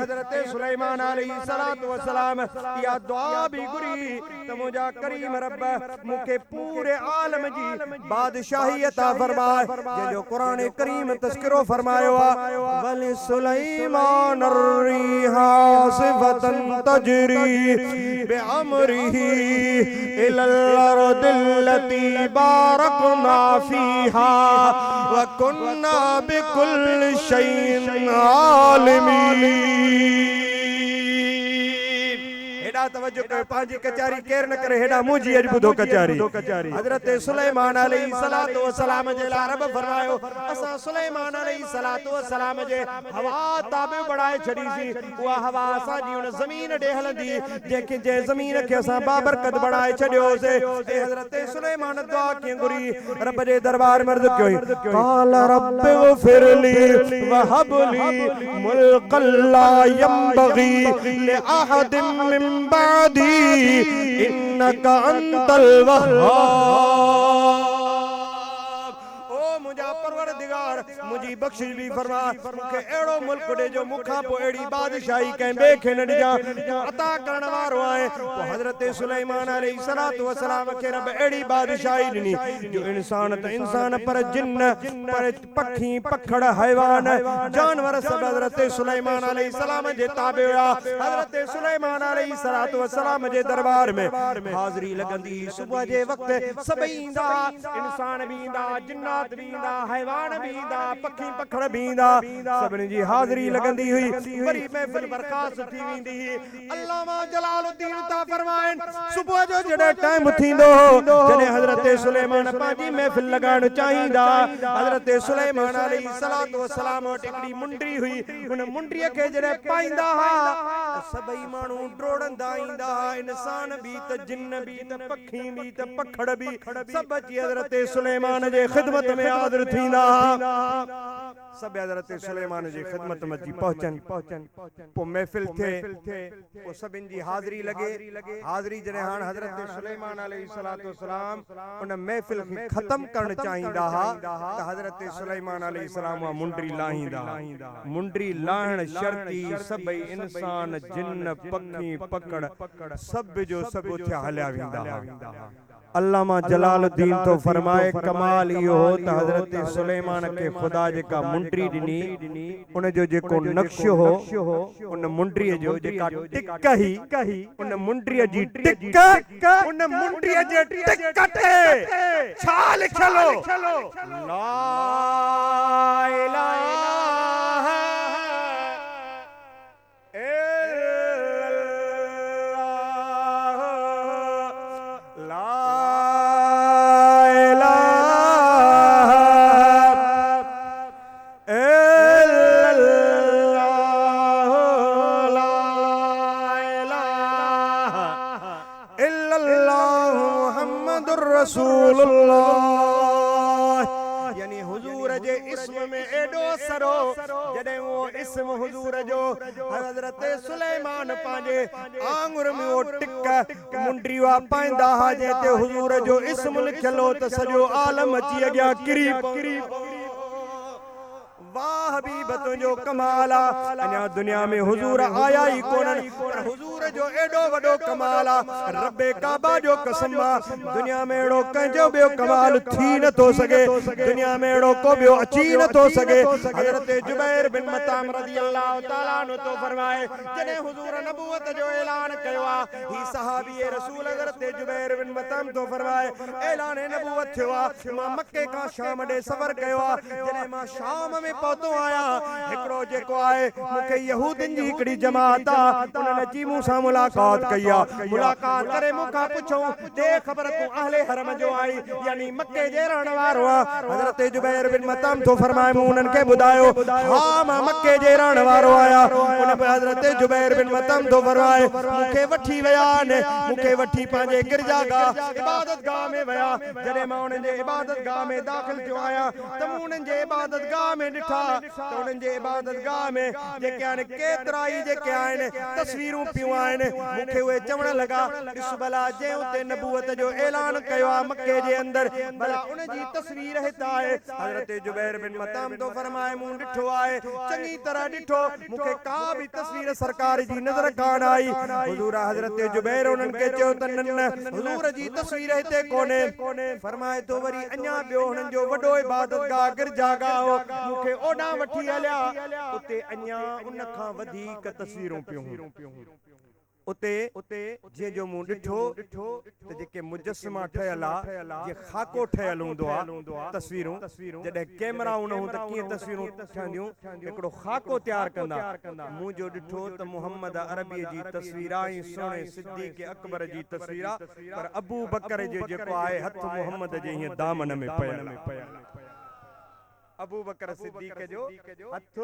हजरत सुलेमान अलैहि सलातो व सलाम या दुआ भी गुरी त मुजा करीम रब मुके पूरे आलम जी बादशाही अता फरमाए जो कुरान करीम तस्करो फरमायो वल सुलेमान अर्रिहा सिफतन तजरी बिअमरिही इलल अर्दिल्लती बारकना फीहा व कुन्ना बिकुल्लि शैइन आलिमीन हेडा तवज्जो कर पांजी कचारी केर न करे हेडा मुजी अज बुधो कचारी हजरत सुलेमान अलैहि सलातो व सलाम जे ला रब फरमायो असा सुलेमान अलैहि सलातो व सलाम जे हवा ताबे बढ़ाए छड़ी सी वा हवा असा जी उन जमीन डे हलंदी जेके जे जमीन के असा बाबरकत बढ़ाए छडियो से हजरत सुलेमान दुआ के गुरी रब जे दरबार में अर्ज कयो काल रब गफिरली व हबली मुल्कल ला यंबगी li ahadin min ba'दी इन्नका Antil Wahab ओ मुझा परवरदिगार मुझी बख्शिश भी फरमा के एड़ो मुल्क दे जो मुखा पो एड़ी बादशाही के बेखे न दिया अता करण वारो आए तो हजरत सुलेमान अलैहि सलातो व सलाम के रब एड़ी बादशाही दिनी जो इंसान त इंसान पर जिन्न पर पखी पखड़ हैवान जानवर सब हजरत सुलेमान अलैहि सलाम जे ताबे हुआ हजरत सुलेमान अलैहि सलातो व सलाम जे दरबार में हाजिरी लगंदी सुबह जे वक्त सब इंदा इंसान भी इंदा जिन्नात भी इंदा हैवान भी इंदा पखी पखड़ भी इंदा सबनी जी हाजिरी लगंदी हुई बड़ी महफिल बरखास्त थी वेंदी अल्लामा जलालुद्दीन ता फरमाइन सुबह जो जड़े टाइम थींदो जने हजरत सुलेमान पाजी महफिल लगाण चाहिंदा हजरत सुलेमान अलैहि सलातो व सलाम टिकड़ी मुंडरी हुई उन मुंडरी के जड़े पाइंदा हा सबई मानू ड्रोड़ंदा इंदा इंसान भी त जिन्न भी त पखी भी त पखड़ भी सब जी हजरत सुलेमान जे खिदमत में हाजिर थींदा सब हजरत सुलेमान जी खिदमत में जी पहुंचन पो महफिल थे पो सबिन जी हाजिरी लगे हाजिरी जने हान हजरत सुलेमान अलैहि सलातो व सलाम उन महफिल के खत्म करन चाहिंदा हा त हजरत सुलेमान अलैहि सलाम मुंडरी लाहिंदा मुंडरी लाहण शर्ती सबई इंसान जिन्न पखी पकड़ सब जो सब उथे हल्या विंदा अल्लामा जलालुद्दीन तो फरमाए कमाल यो हो त हजरत सुलेमान के खुदा जेका मुंडरी दिनी उन जो जेको नक्शो हो उन मुंडरी जो जेका टिक ही उन मुंडरी जी टिक उन मुंडरी जे टिक ते छा लिखलो ला इलाहा यानी हुजूर जे इस्म में एडो सरो जडे वो इस्म हुजूर जो हजरत सुलेमान पांजे आंगुर में वो टिक मुंडरी वा पाइंदा हा जेते हुजूर जो इस्म लिखलो त सजो आलम अची गया करीब वाह हबीबतों जो कमाला अन्या दुनिया में हुजूर आया ही कोनन पर हुजूर जो एडो वडो कमाला रब्बे काबा जो कसम दुनिया में एडो कंजो बियो कमाल थी न तो सके दुनिया में एडो को बियो अची न तो सके हजरत जुबैर बिन मताम रदियल्लाहु ताला नु तो फरमाए जने हुजूर नबूवत जो ऐलान कयो ही सहाबी रसूल हजरत जुबैर बिन मताम तो फरमाए ऐलान नबूवत थियो मां मक्के का शाम दे सफर कयो जने मां शाम में पहुतो आया एकड़ो जेको आए मुके यहूदन जी एकड़ी जमात उन्होंने जी मूसा मुलाकात कया मुलाकात करे मुका पूछो दे खबर तू अहले हरम जो आई यानी मक्के जे रहण वारो हजरत जुबैर बिन मताम तो फरमाए उन्हन के बुधायो हां मां मक्के जे रहण वारो आया उन जनाब हजरत जुबैर बिन मतम तो फरमाए मुखे वठी वया ने मुखे वठी पांजे गिरजागाह इबादतगाह में वया जडे मां उन जे इबादतगाह में दाखिल थियो आया त मूं उन जे इबादतगाह में ॾिठा त उन जे इबादतगाह में जेके आहिनि केतिरा ई जेके आहिनि तस्वीरूं पियूं आहिनि मुखे उहे चवण लॻा ॾिस भला जंहिं उते नबूवत जो ऐलान कयो आहे मके जे अंदर भला उन जी तस्वीर हिते आहे हज़रत जुबैर बिन मतम तो फरमाए मूं ॾिठो आहे चङी तरह ॾिठो मुखे का बि तस्वीर सरकार जी नज़र कान आई हुजूर हज़रत जुबैर उन्हनि खे चयो त न हुजूर जी तस्वीर हिते कोन्हे फरमाए तो वरी अञा ॿियो हुननि जो वॾो इबादतगाह गिरजागाह हो मुखे ओॾां वठी हलिया उते अञा उन खां वधीक तस्वीरूं पियूं उते जे जो मूं ॾिठो त जेके मुजस्समा ठहियल आहे जे खाको ठहियल हूंदो आहे तस्वीरूं जॾहिं कैमराऊं न हूं त कीअं तस्वीरूं ठहंदियूं हिकिड़ो खाको तयारु कंदा मूं जो ॾिठो त मुहम्मद अरबीअ जी तस्वीर आहे ऐं सुहिणे सिद्दीक़ अकबर जी तस्वीर आहे पर अबू बकर जो जेको आहे हथ मुहम्मद जे हीअं दामन में पियल अबू बकर सिद्दीक़ जो हथ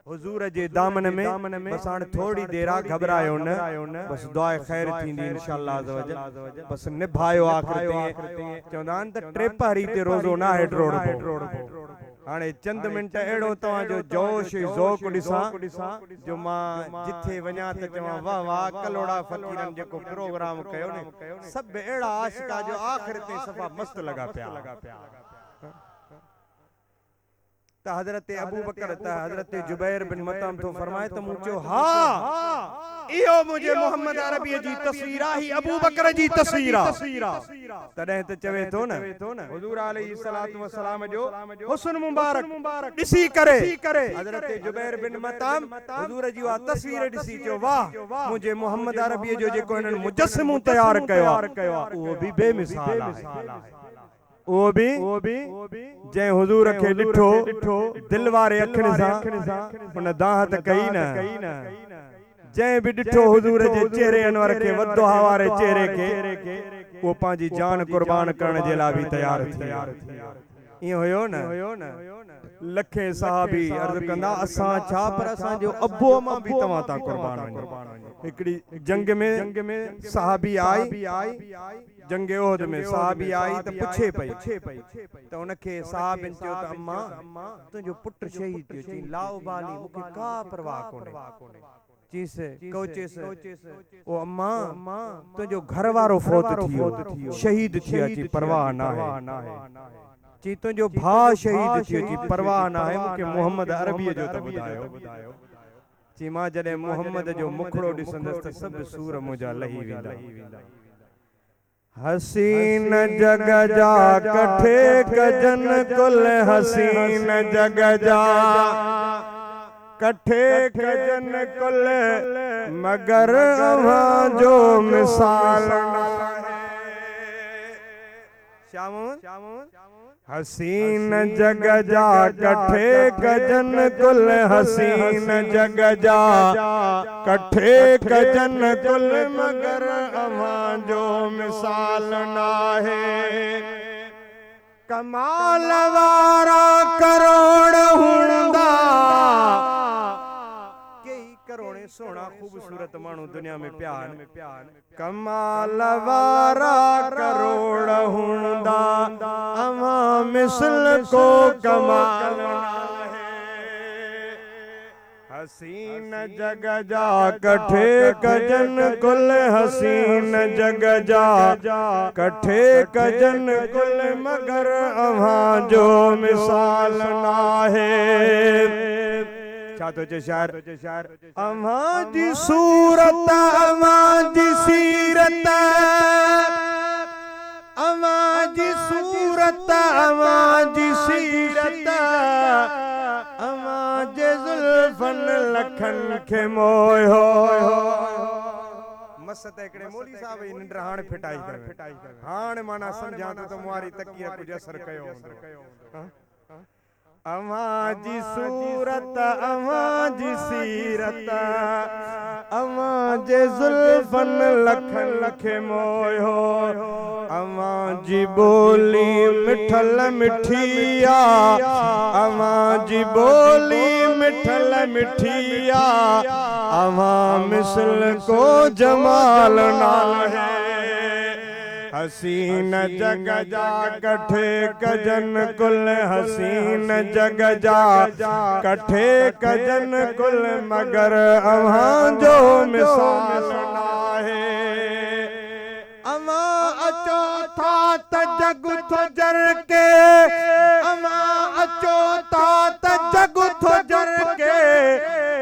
हुजूर जे दामन में बस हाणे थोड़ी देर घबरायो न बस दुआ खैर थींदी इंशाअल्लाह अज़ बस निभायो आखिर ते चवंदा आहिनि त टे पहरी ते रोज़ो ना हेड रोड हाणे चंद मिंट अहिड़ो तव्हां जो जोश ज़ौक़ ॾिसां जो मां जिथे वञा त चवां वाह वाह कलोड़ा फ़कीरनि जेको प्रोग्राम कयो न सभु अहिड़ा आशिका जो आखिर ते सफ़ा मस्त लॻा पिया त हज़रत अबू बकर त हज़रत जुबैर बिन मतम तो फरमाए त मूं चयो हा इहो मुंहिंजे मोहम्मद अरबीअ जी तस्वीर आहे ही अबू बकर जी तस्वीर आहे तॾहिं त चवे थो न हुजूर अलैहि सलातो व सलाम जो हुस्न मुबारक ॾिसी करे हज़रत जुबैर बिन मतम हुजूर जी उहा तस्वीर ॾिसी चयो वाह मुंहिंजे मोहम्मद अरबीअ जो जेको हिननि मुजस्समो तयारु कयो आहे उहो बि बेमिसाल आहे वो भी जै हुजूर के ॾिठो दिल वारे अखियुनि सां उन दाहत कई न जै भी ॾिठो हुजूर जे चेहरे अनवर के वदो वारे चेहरे के वो पंहिंजी जान कुर्बान करण जे लाइ भी तैयार थी ईअं हुयो न लखे सहाबी अर्ज़ कंदा असां छा पर असां जो अबो मां भी तव्हां ता कुर्बान वञो हिकड़ी जंग में सहाबी आई जंग ओहद में सहाबी आई त पुछे पई त उनखे सहाबिन चयो त अम्मा तुंहिंजो पुट शहीद थियो चई लाओ बाली मूंखे का परवाह कोन्हे चीस कोचेस ओ अम्मा तुंहिंजो घर वारो फौत थियो शहीद थियो चई परवाह ना है चई तुंहिंजो भाउ शहीद थियो चई परवाह ना है मूंखे मोहम्मद अरबीअ जो त ॿुधायो चई मां जॾहिं मोहम्मद जो मुखड़ो ॾिसंदसि त सभु सूर मुंहिंजा लही वेंदा हसीन जग जा कठे कजन कुल हसीन जग जा कठे कजन कुल मगर अवां जो मिसाल हसीन जग जा कठे कजन कुल हसीन जग जा कठे कजन कुल मगर अवां जो मिसाल नाहे कमाल वारा करोड़ हुंदा करोड़े सोना खूबसूरत मानू दुनिया में प्यार कमाल वारा करोड़ हुंदा अवा मिसल को कमाल हसीन जग जा कठे कजन कुल हसीन जग जा कठे कजन कुल मगर अवा जो मिसाल नाहे तो शायर अवां जी सूरत अवां जी सीरत अवां जी सूरत अवां जी सीरत अवां जे जुल्फन लखन के मोयो मस्त एकड़े मौली साहब इन हाण फिटाई कर हाण माना समझा तो मुआरी तकिया कुछ असर कयो होंदो अवां जी सूरत अवां जी सीरत अवां जे जुल्फन लखन लखे मोयो अवां जी बोली मिठल मिठिया अवां जी बोली मिठल मिठिया अमा मिसल को जमाल ना है हसीन जग जा कठे कजन कुल हसीन जग जा कठे कजन कुल मगर अमा जो मिसाल ना है अमा अचो था त जग थो जर के अमा अचो था त जग थो जर के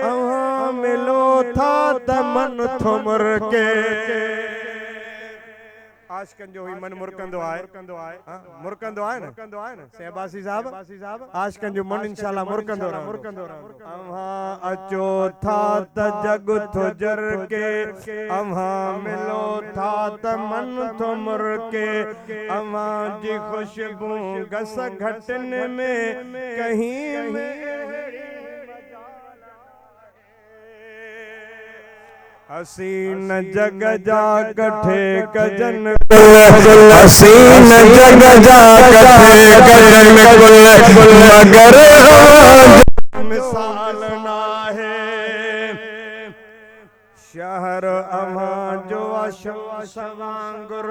अमा मिलो था त मन थो मुर के आशिकन जो ही मन मुरकंदो आहे मुरकंदो आहे न सहबासी साहब आशिकन जो मन इंशाल्लाह मुरकंदो अम्हा अचो था त जग थो जर के अम्हा मिलो था त मन थो मुर के अम्हा जी खुशबू गस घटन में कहीं में हसीन जग जा कठे कजन हसीन जग जा कठे कजन कुल मगर मिसाल ना है शहर अमा जो शमस वांगुर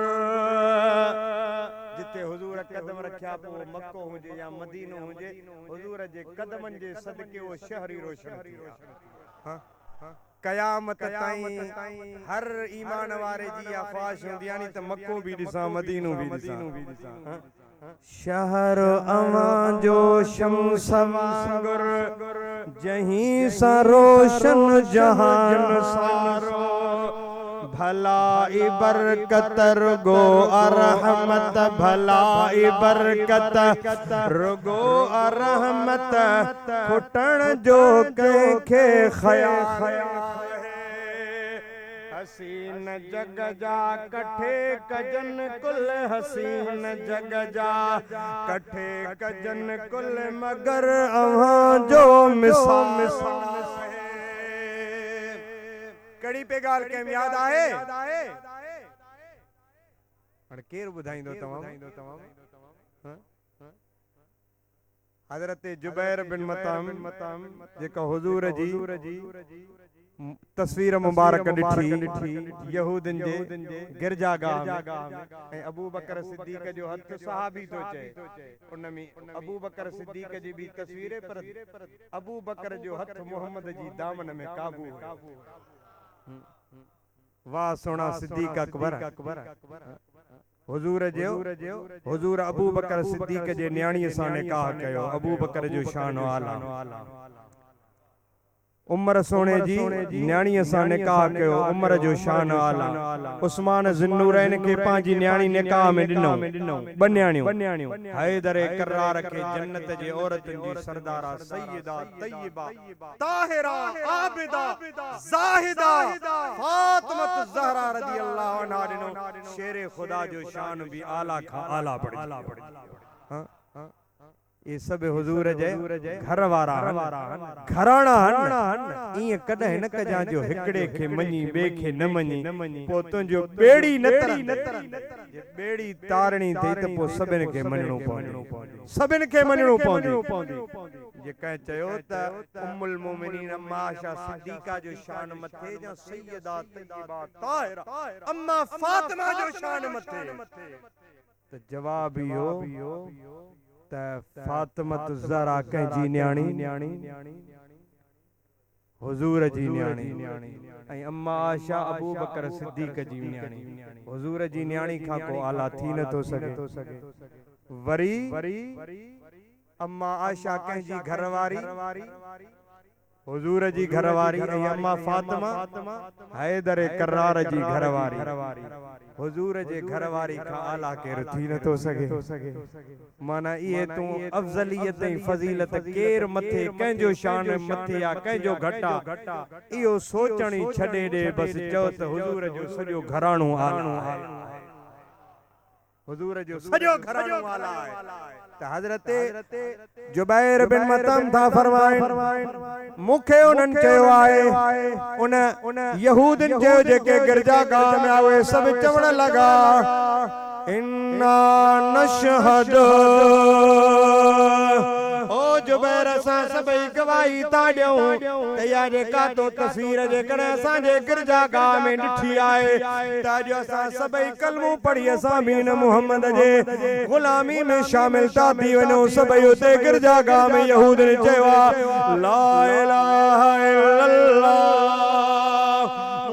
जिते हुजूर कदम रखिया पो मक्को हुजे या मदीनो हुजे हुजूर जे कदमन जे सदके वो शहरी रोशन हां कयामत ताईं हर ईमान वारे जी ख्वाहिश हुंदी यानी त मक्को भी दिसा मदीनो भी दिसा शहर अमा जो शम्स वांगुर जहीं सा रोशन जहान सारो भलाई बरकत रुगो रहमत भलाई बरकत रुगो रहमत खुटण जो कंखे ख्याल हसीन जग जा कठे कजन कुल हसीन जग जा कठे कजन कुल मगर अवा जो मिसाल कड़ी पे गाल केम याद आहे पर केर बुधाइंदो तमाम हजरत जुबैर बिन मताम जेका हुजूर जी तस्वीर मुबारक ॾिठी यहूदन जे गिरजागाह ऐं अबू बकर सिद्दीक जो हथ सहाबी तो चए उन में अबू बकर सिद्दीक जी भी तस्वीर पर अबू बकर जो हथ मोहम्मद जी दामन में काबू वाह सोना सिद्दीक अकबर हुजूर अबू बकर सिद्दीक जे न्याणीअ सां निकाह कयो अबू बकर जो शान आला उमर सोने जी न्याणीअ सां निकाह कयो उमर जो शान आला उस्मान ज़ुन्नूरैन के पांजी न्याणी निकाह में ॾिनो ॿ न्याणियूं हैदर करार के जन्नत जे औरतन जी सरदारा सय्यदा तय्यबा ताहिरा आबिदा ज़ाहिदा फातिमा ज़हरा रज़ी अल्लाह अन्हा ॾिनो शेर खुदा जो शान भी आला खां आला पढ़ी हां ये सब हुजूर जे घर वारा घराना इए कदे न कजा जो हिकड़े के मनी बे के न मनी पो तुंजो बेड़ी न जे बेड़ी तारणी थई त पो सबन के मनणो पवंदी जे कह चयो त उम्मुल मोमिनीन अम्मा आयशा सिद्दीका जो शान मथे या सय्यदा तय्यबा ताहिरा अम्मा फातिमा जो शान मथे त जवाब इहो त फातिमा ज़हरा कंहिंजी न्याणी हुजूर जी न्याणी ऐं अम्मा आयशा अबू बकर सिद्दीक जी न्याणी हुजूर जी न्याणी खां को आला थी न थो सके वरी अम्मा आयशा कंहिंजी घरवारी हुजूर जी घरवारी ऐं अम्मा फातिमा हैदर करार जी घरवारी हुजूर जे घरवारी खां आला केर थी न थो सके माना इहे तूं अफजलियत ऐं फज़ीलत केर मथे कंहिंजो शान मथे या कंहिंजो घटा इहो सोचणी छॾे ॾे बस चओ त हुजूर जो सॼो घराणो आला आहे हुजूर जो सॼो घराणो आला आहे त हज़रत जुबैर बिन मतम था फरमाइन मुखे उन्हनि चयो आहे उन यहूदन जो जेके गिरजागाह में आवे सब चवण लगा इन्ना नशहद ओ जुबैर सां सभई गवाही था ॾियूं त इहा जेका तो तस्वीर जेकॾहिं असांजे गिरजागाह में ॾिठी आहे त अॼु असां सभई कलमो पढ़ी असां बि हिन मुहम्मद जे ग़ुलामी में शामिल था थी वञूं सभई उते गिरजागाह में यहूद ने चयो ला इलाहा इल्लल्लाह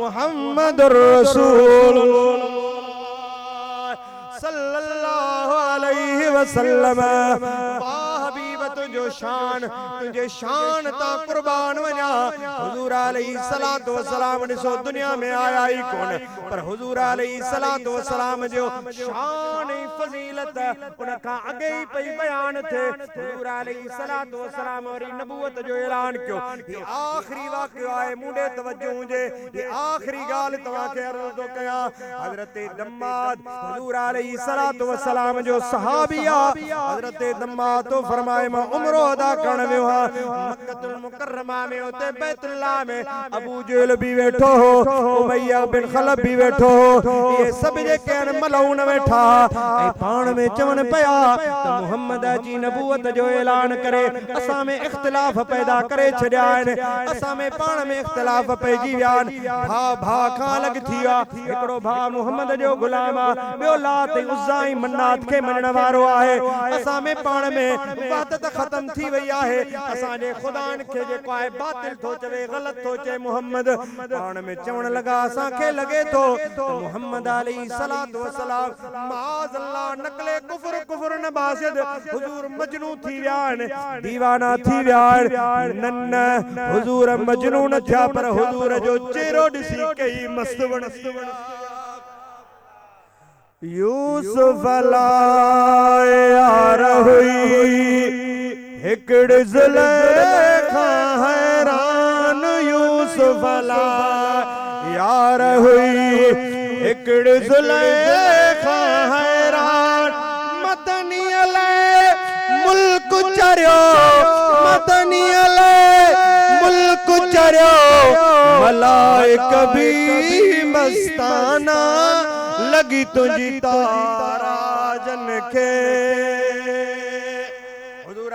मुहम्मदुर रसूलुल्लाह सल्लल्लाहु अलैहि वसल्लम। तुझो शान तुझे शान ता कुर्बान वञा हुजूर अलैहिस्सलातु वस्सलाम ॾिसो दुनिया में आया ही कोन पर हुजूर अलैहिस्सलातु वस्सलाम जो शान ऐं फज़ीलत उन खां अॻे ही पई बयान थे हुजूर अलैहिस्सलातु वस्सलाम वरी नबूवत जो ऐलान कयो ये आखिरी वाक़ियो आहे मुंडे तवज्जो हुजे ये आखिरी ॻाल्हि तव्हांखे अर्ज़ थो कयां हज़रत दम्माद हुजूर अलैहिस्सलातु वस्सलाम जो सहाबी आहे हज़रत दम्माद तो फरमाए उम्रो अदा करण वियो हा मक्कतुल मुकर्रमा में उते बैतुल्लाह में अबू जहल भी वेठो हो उमैया बिन खलब भी वेठो हो ये सब जेके मलऊन वेठा ऐं पाण में चवण पिया त मुहम्मद जी नबूवत जो ऐलान करे असां में इख्तिलाफ पैदा करे छॾिया आहिनि असां में पाण में इख्तिलाफ पइजी विया आहिनि भा खां अलॻि थी विया हिकिड़ो भाउ मुहम्मद जो गुलाम आहे ॿियो लात ऐं उज़्ज़ा ऐं मन्नात खे मञण वारो आहे असां में पाण में इबादत खत्म थी वई आहे असांजे खुदान खे जेको आहे बातिल थो चवे ग़लत थो चए मुहम्मद पाण में चवण लॻा असांखे लॻे थो त मुहम्मद अलैहिस्सलातु वस्सलाम माज़ अल्लाह नकले कुफर न बासिद हुजूर मजनू थी विया आहिनि दीवाना थी विया आहिनि न हुजूर मजनू न थिया पर हुजूर जो चेहरो ॾिसी कई मस्त बण यूसुफ ला यार हुई हिकड़ी ज़ुलेखा हैरान यूसुफ ला यार हुई हिकड़ी ज़ुलेखा हैरान मदनी अले मुल्क चरियो मदनी अले मुल्क चरियो मलाइक भी मस्ताना लगी तुझी ताराजन के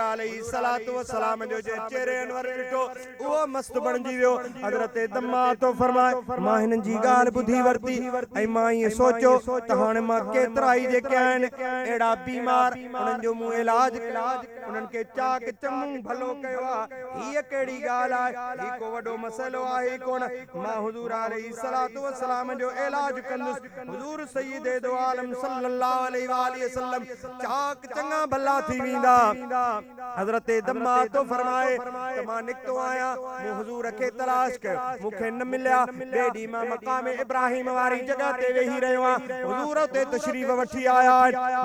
अलैहिस्सलातु वस्सलाम जो जे चेहरे अनवर ॾिठो उहो मस्त बणजी वियो हज़रत दम्माद तो फरमाए मां हिन जी ॻाल्हि ॿुधी वरती ऐं मां ईअं सोचियो त हाणे मां केतिरा ई जेके आहिनि अहिड़ा बीमार उन्हनि जो मूं इलाज उन्हनि खे चाक चङो भलो कयो आहे हीअ कहिड़ी ॻाल्हि आहे हीअ को वॾो मसइलो आहे कोन मां हुजूर अलैहिस्सलातु वस्सलाम जो इलाज कंदुसि हुजूर सय्यद दो आलम सल्लल्लाहु अलैहि वसल्लम चाक चङा भला थी वेंदा हज़रत दम्माद तो फरमाए त मां निकतो आया मूं हुजूर खे तलाश कयो मूंखे न मिलिया ॿिए मां मक़ाम इब्राहिम वारी जगह ते वेही रहियो आहियां हुजूर उते तशरीफ़ वठी आया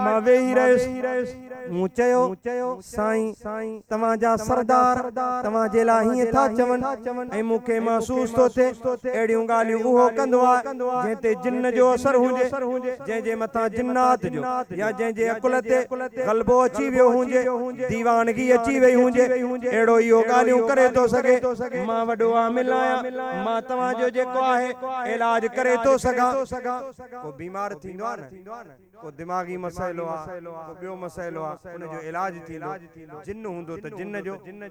मां वेही रहियुसि मूं चयो साईं तव्हांजा सरदार तव्हांजे लाइ हीअं था चवनि ऐं मूंखे महसूस थो थिए अहिड़ियूं ॻाल्हियूं उहो कंदो आहे जंहिं ते जिन्न जो असर हुजे जंहिंजे मथां जिन्नात जो या जंहिंजे अकुल ते ग़लबो अची वियो हुजे दीवानगी अची वई हुजे एड़ो इहो ॻाल्हियूं करे थो सघे मां वॾो आमिल आहियां मां तव्हांजो जेको आहे इलाज करे थो सघां को बीमार थींदो आहे न को दिमागी मसइलो आहे को ॿियो मसइलो आहे उनजो इलाज थींदो जिन्न हूंदो त जिन्न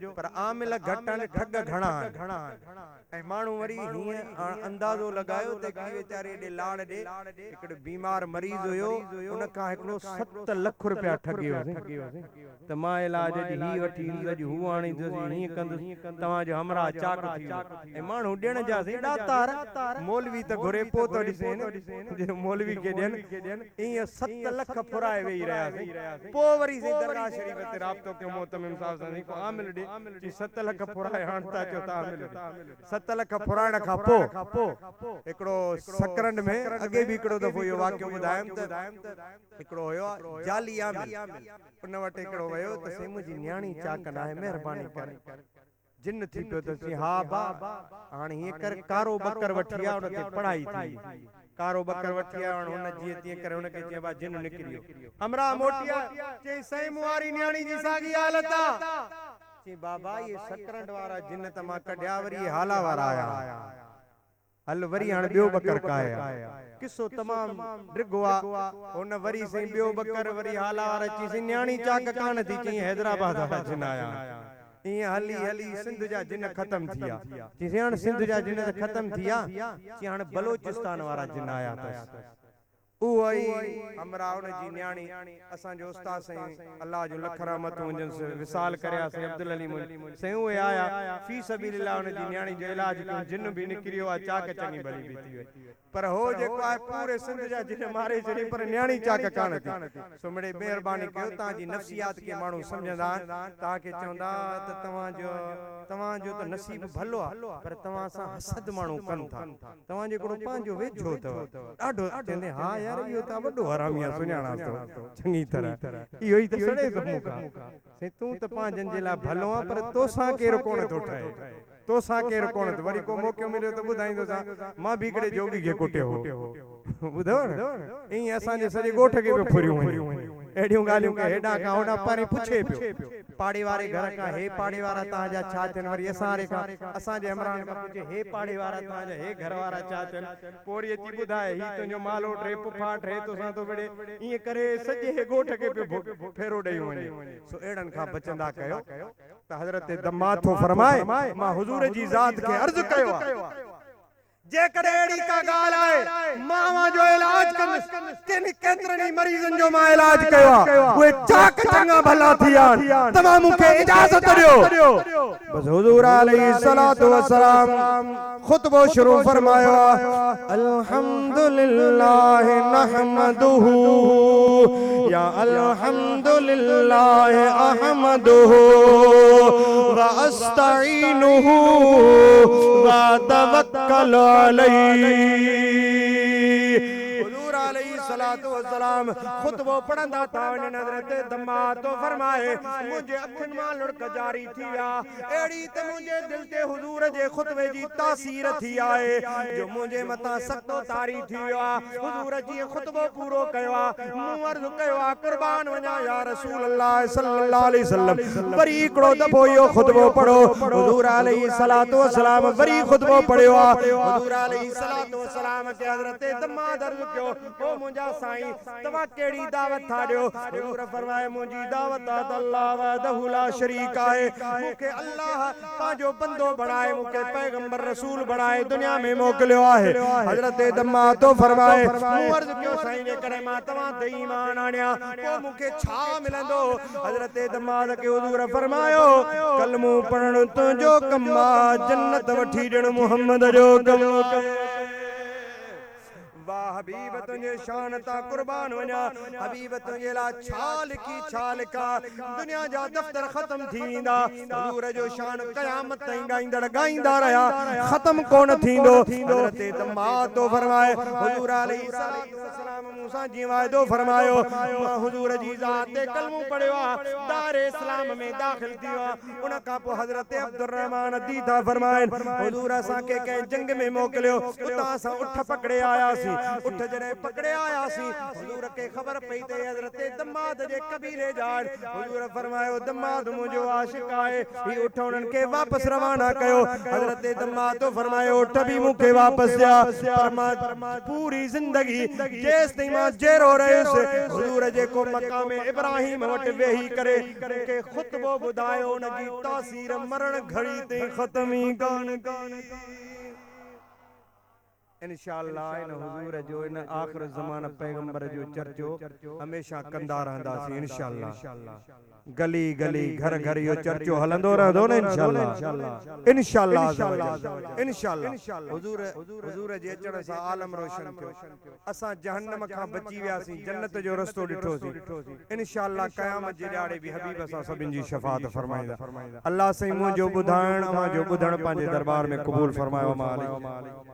जो पर आमिल घटि आहिनि ठग घणा आहिनि ऐं माण्हू वरी हीअं अंदाज़ो लॻायो त की वीचारे ॾे लाड़ ॾे हिकिड़ो बीमार मरीज़ हुयो उन खां हिकिड़ो 7 लख रुपया ठगियो त मां इलाज ही वठी अॼु हू आणींदुसि हीअं कंदुसि तव्हांजो हमरा चाक थी ऐं माण्हू ॾियण जा ॾातार मौलवी त घुरे पोइ थो ॾिसे मौलवी खे ॾियनि ईअं 7 लख फुराए वेही रहियासीं पोइ वरी दरगाह शरीफ़ ते राब्तो कयो मोहतमिम साहब सां को आमिल ॾे 7 लख फुराए हाणे था चओ त आमिल 7 लख फुराइण खां पोइ हिकिड़ो सकरंड में अॻे बि हिकिड़ो दफ़ो इहो वाक़ियो ॿुधायमि त हिकिड़ो हुयो जाली आमिल उन वटि हिकिड़ो वियो त साईं मुंहिंजी न्याणी चाक न आहे महिरबानी करे जिन थी पियो त हा बा हाणे हीअं कर कारो बकर वठी आ उन ते पढ़ाई थी कारो बकर वठी आ हुन जीअं तीअं करे हुनखे चइबा जिन निकिरियो हमरा मोटिया चई साईं मुआरी न्याणी जी साॻी हालत आ चई बाबा ये सकरंड वारा जिन त मां कढिया वरी हाला वारा आया हल वरी हाणे ॿियो बकर काया किसो तमाम ड्रिगो आ हुन वरी साईं ॿियो बकर वरी हाला वारा चई न्याणी चाक कान थी चई हैदराबाद वारा जिन आया ईअं हली हली सिंध जा जिन ख़तम थिया चई हाणे सिंध जा जिन ख़तम थिया चई हाणे बलोचिस्तान वारा जिन आया अथसि उहो ई अमराउन जी न्याणी असांजो उस्ताद साईं अल्लाह जो लख रहमत हुजनि विसाल करिया साईं अब्दुल अली साईं उहे आया फी सबीलिल्लाह उन जी न्याणी जो इलाज कयो जिन बि निकिरियो आहे चाक चङी भली बि थी वई पर हो जेको आहे पूरे सिंध जा जिन मारे छॾी पर न्याणी चाक कान थी सो मिड़े महिरबानी कयो तव्हांजी नफ़्सियात खे माण्हू सम्झंदा तव्हांखे चवंदा त तव्हांजो त नसीब भलो आहे पर तव्हां सां हसद माण्हू कनि था तव्हांजे हिकिड़ो पंहिंजो वेझो अथव ॾाढो चवंदे हा यार इहो त वॾो हरामी आहे सुञाणा अथव चङी तरह इहो ई त सड़े थो मूंखां साईं तूं त पंहिंजनि जे लाइ भलो आहे पर तोसां केरु कोन थो ठहे तोसां केरु कोन वरी को मौक़ो मिलियो त ॿुधाईंदोसां मां बि हिकिड़े जोगी खे कुटियो हो ॿुधो न ईअं असांजे सॼे ॻोठ खे बि फुरियूं अहिड़ियूं ॻाल्हियूं के हेॾां खां होॾां पहिरीं पुछे पियो पाड़े वारे घर खां हे पाड़े वारा तव्हांजा छा थियनि वरी असां खां असांजे इमरान खां पुछे हे पाड़े वारा तव्हांजा हे घर वारा छा थियनि पोइ वरी अची ॿुधाए हीउ तुंहिंजो मालो टे पुफाट हे तोसां थो विड़े ईअं करे सॼे ॻोठ खे पियो फेरो ॾेई वञे सो अहिड़नि खां बचंदा कयो त हज़रत दमाद थो फरमाए मां हुजूर जी ज़ात खे अर्ज़ कयो आहे जेकॾहिं अहिड़ी का ॻाल्हि आहे मां जो इलाज कंदुसि केतिरनि मरीज़नि जो मां इलाज कयो आहे उहे चाक चङा भला थिया तव्हां मूंखे इजाज़त ॾियो बस हुजूर अलैहिस्सलातु वस्सलाम खुतबो शुरू फरमायो अल्हम्दुलिल्लाह नहमदुहु या अल्हम्दुलिल्लाह अहमदुहु व अस्तईनुहु व तवक्कलु खुतबो पढ़ंदा था वञनि हज़रत दमाद तो फरमाए मुंहिंजे अखियुनि मां लुड़क जारी थी विया अहिड़ी त मुंहिंजे दिलि ते हुजूर जे खुतबे जी तासीर थी आहे जो मुंहिंजे मथां सख़्तो तारी थी वियो आहे हुजूर जीअं खुतबो पूरो कयो आहे मूं अर्ज़ कयो आहे कुर्बान वञा या रसूल अल्लाह सल्लल्लाहु अलैहि वसल्लम वरी हिकिड़ो दफ़ो इहो खुतबो पढ़ो हुजूर अलैहिस्सलातु वस्सलाम वरी खुतबो पढ़ियो आहे हुजूर अलैहिस्सलातु वस्सलाम के हज़रत दमाद अर्ज़ कयो ओ मुंहिंजा साईं तव्हां कहिड़ी दावत था ॾियो हुजूर फरमाए मुंहिंजी दावत आहे त अल्लाह वहदहु ला शरीक आहे मूंखे अल्लाह पंहिंजो बंदो बणाए मूंखे पैगंबर रसूल बणाए दुनिया में मोकिलियो आहे हज़रत दमाद तो फरमाए मूं अर्ज़ कयो साईं जेकॾहिं मां तव्हां ते ईमान आणियां पोइ मूंखे छा मिलंदो हज़रत दमाद खे हुजूर फरमायो कलमो पढ़णु तुंहिंजो कमु आहे जन्नत वठी ॾियणु मुहम्मद जो कमु वाह हबीब तुझे शान ता कुर्बान वञा हबीब तुझे ला छाल की छाल का दुनिया जा दफ्तर खत्म थी वेंदा हुजूर जो शान क़यामत ताईं गाईंदा रहा खत्म कोन थींदो हज़रत दमाद तो फरमाए हुजूर अलैहिस्सलातु वस्सलाम मूसा जी वायदो फरमायो मां हुजूर जी ज़ात ते कलमो पढ़ियो आहे दार इस्लाम में दाखिल थी वियो उन खां पोइ हज़रत अब्दुर्रहमान अदी था फरमाइन हुजूर असांखे कंहिं जंग में मोकिलियो उतां असां उठ पकड़े आयासीं उठ जॾहिं पकड़े आयासीं हुजूर खे ख़बर पई त हज़रत दमाद जे कबीले जा हुजूर फरमायो दमाद मुंहिंजो आशिक़ आहे ही उठ उन्हनि खे वापसि रवाना कयो हज़रत दमाद तो फरमायो उठ बि मूंखे वापसि ॾिया पर मां पूरी ज़िंदगी जेसि ताईं मां जहिड़ो रहियुसि हुजूर जेको मक़ाम इब्राहिम वटि वेही करे मूंखे ख़ुतबो ॿुधायो उनजी तासीर मरण घड़ी ताईं ख़त्म ई कान इंशाअल्लाह इन हुजूर जो इन आखिर ज़माना पैगंबर जो चर्चो हमेशा कंदा रहंदासीं इंशाअल्लाह गली गली घर घर यो चर्चो हलंदो रहंदो न इंशाअल्लाह इंशाअल्लाह हुजूर जे अचण सां आलम रोशन थियो असां जहन्नम खां बची वियासीं जन्नत जो रस्तो ॾिठोसीं इंशाअल्लाह क़यामत जे ॾियारे बि हबीब सां सभिनि जी शफाअत फरमाईंदा अल्लाह साईं मुंहिंजो ॿुधाइण अवां जो ॿुधण पंहिंजे दरबार में क़बूल फरमायो मालिक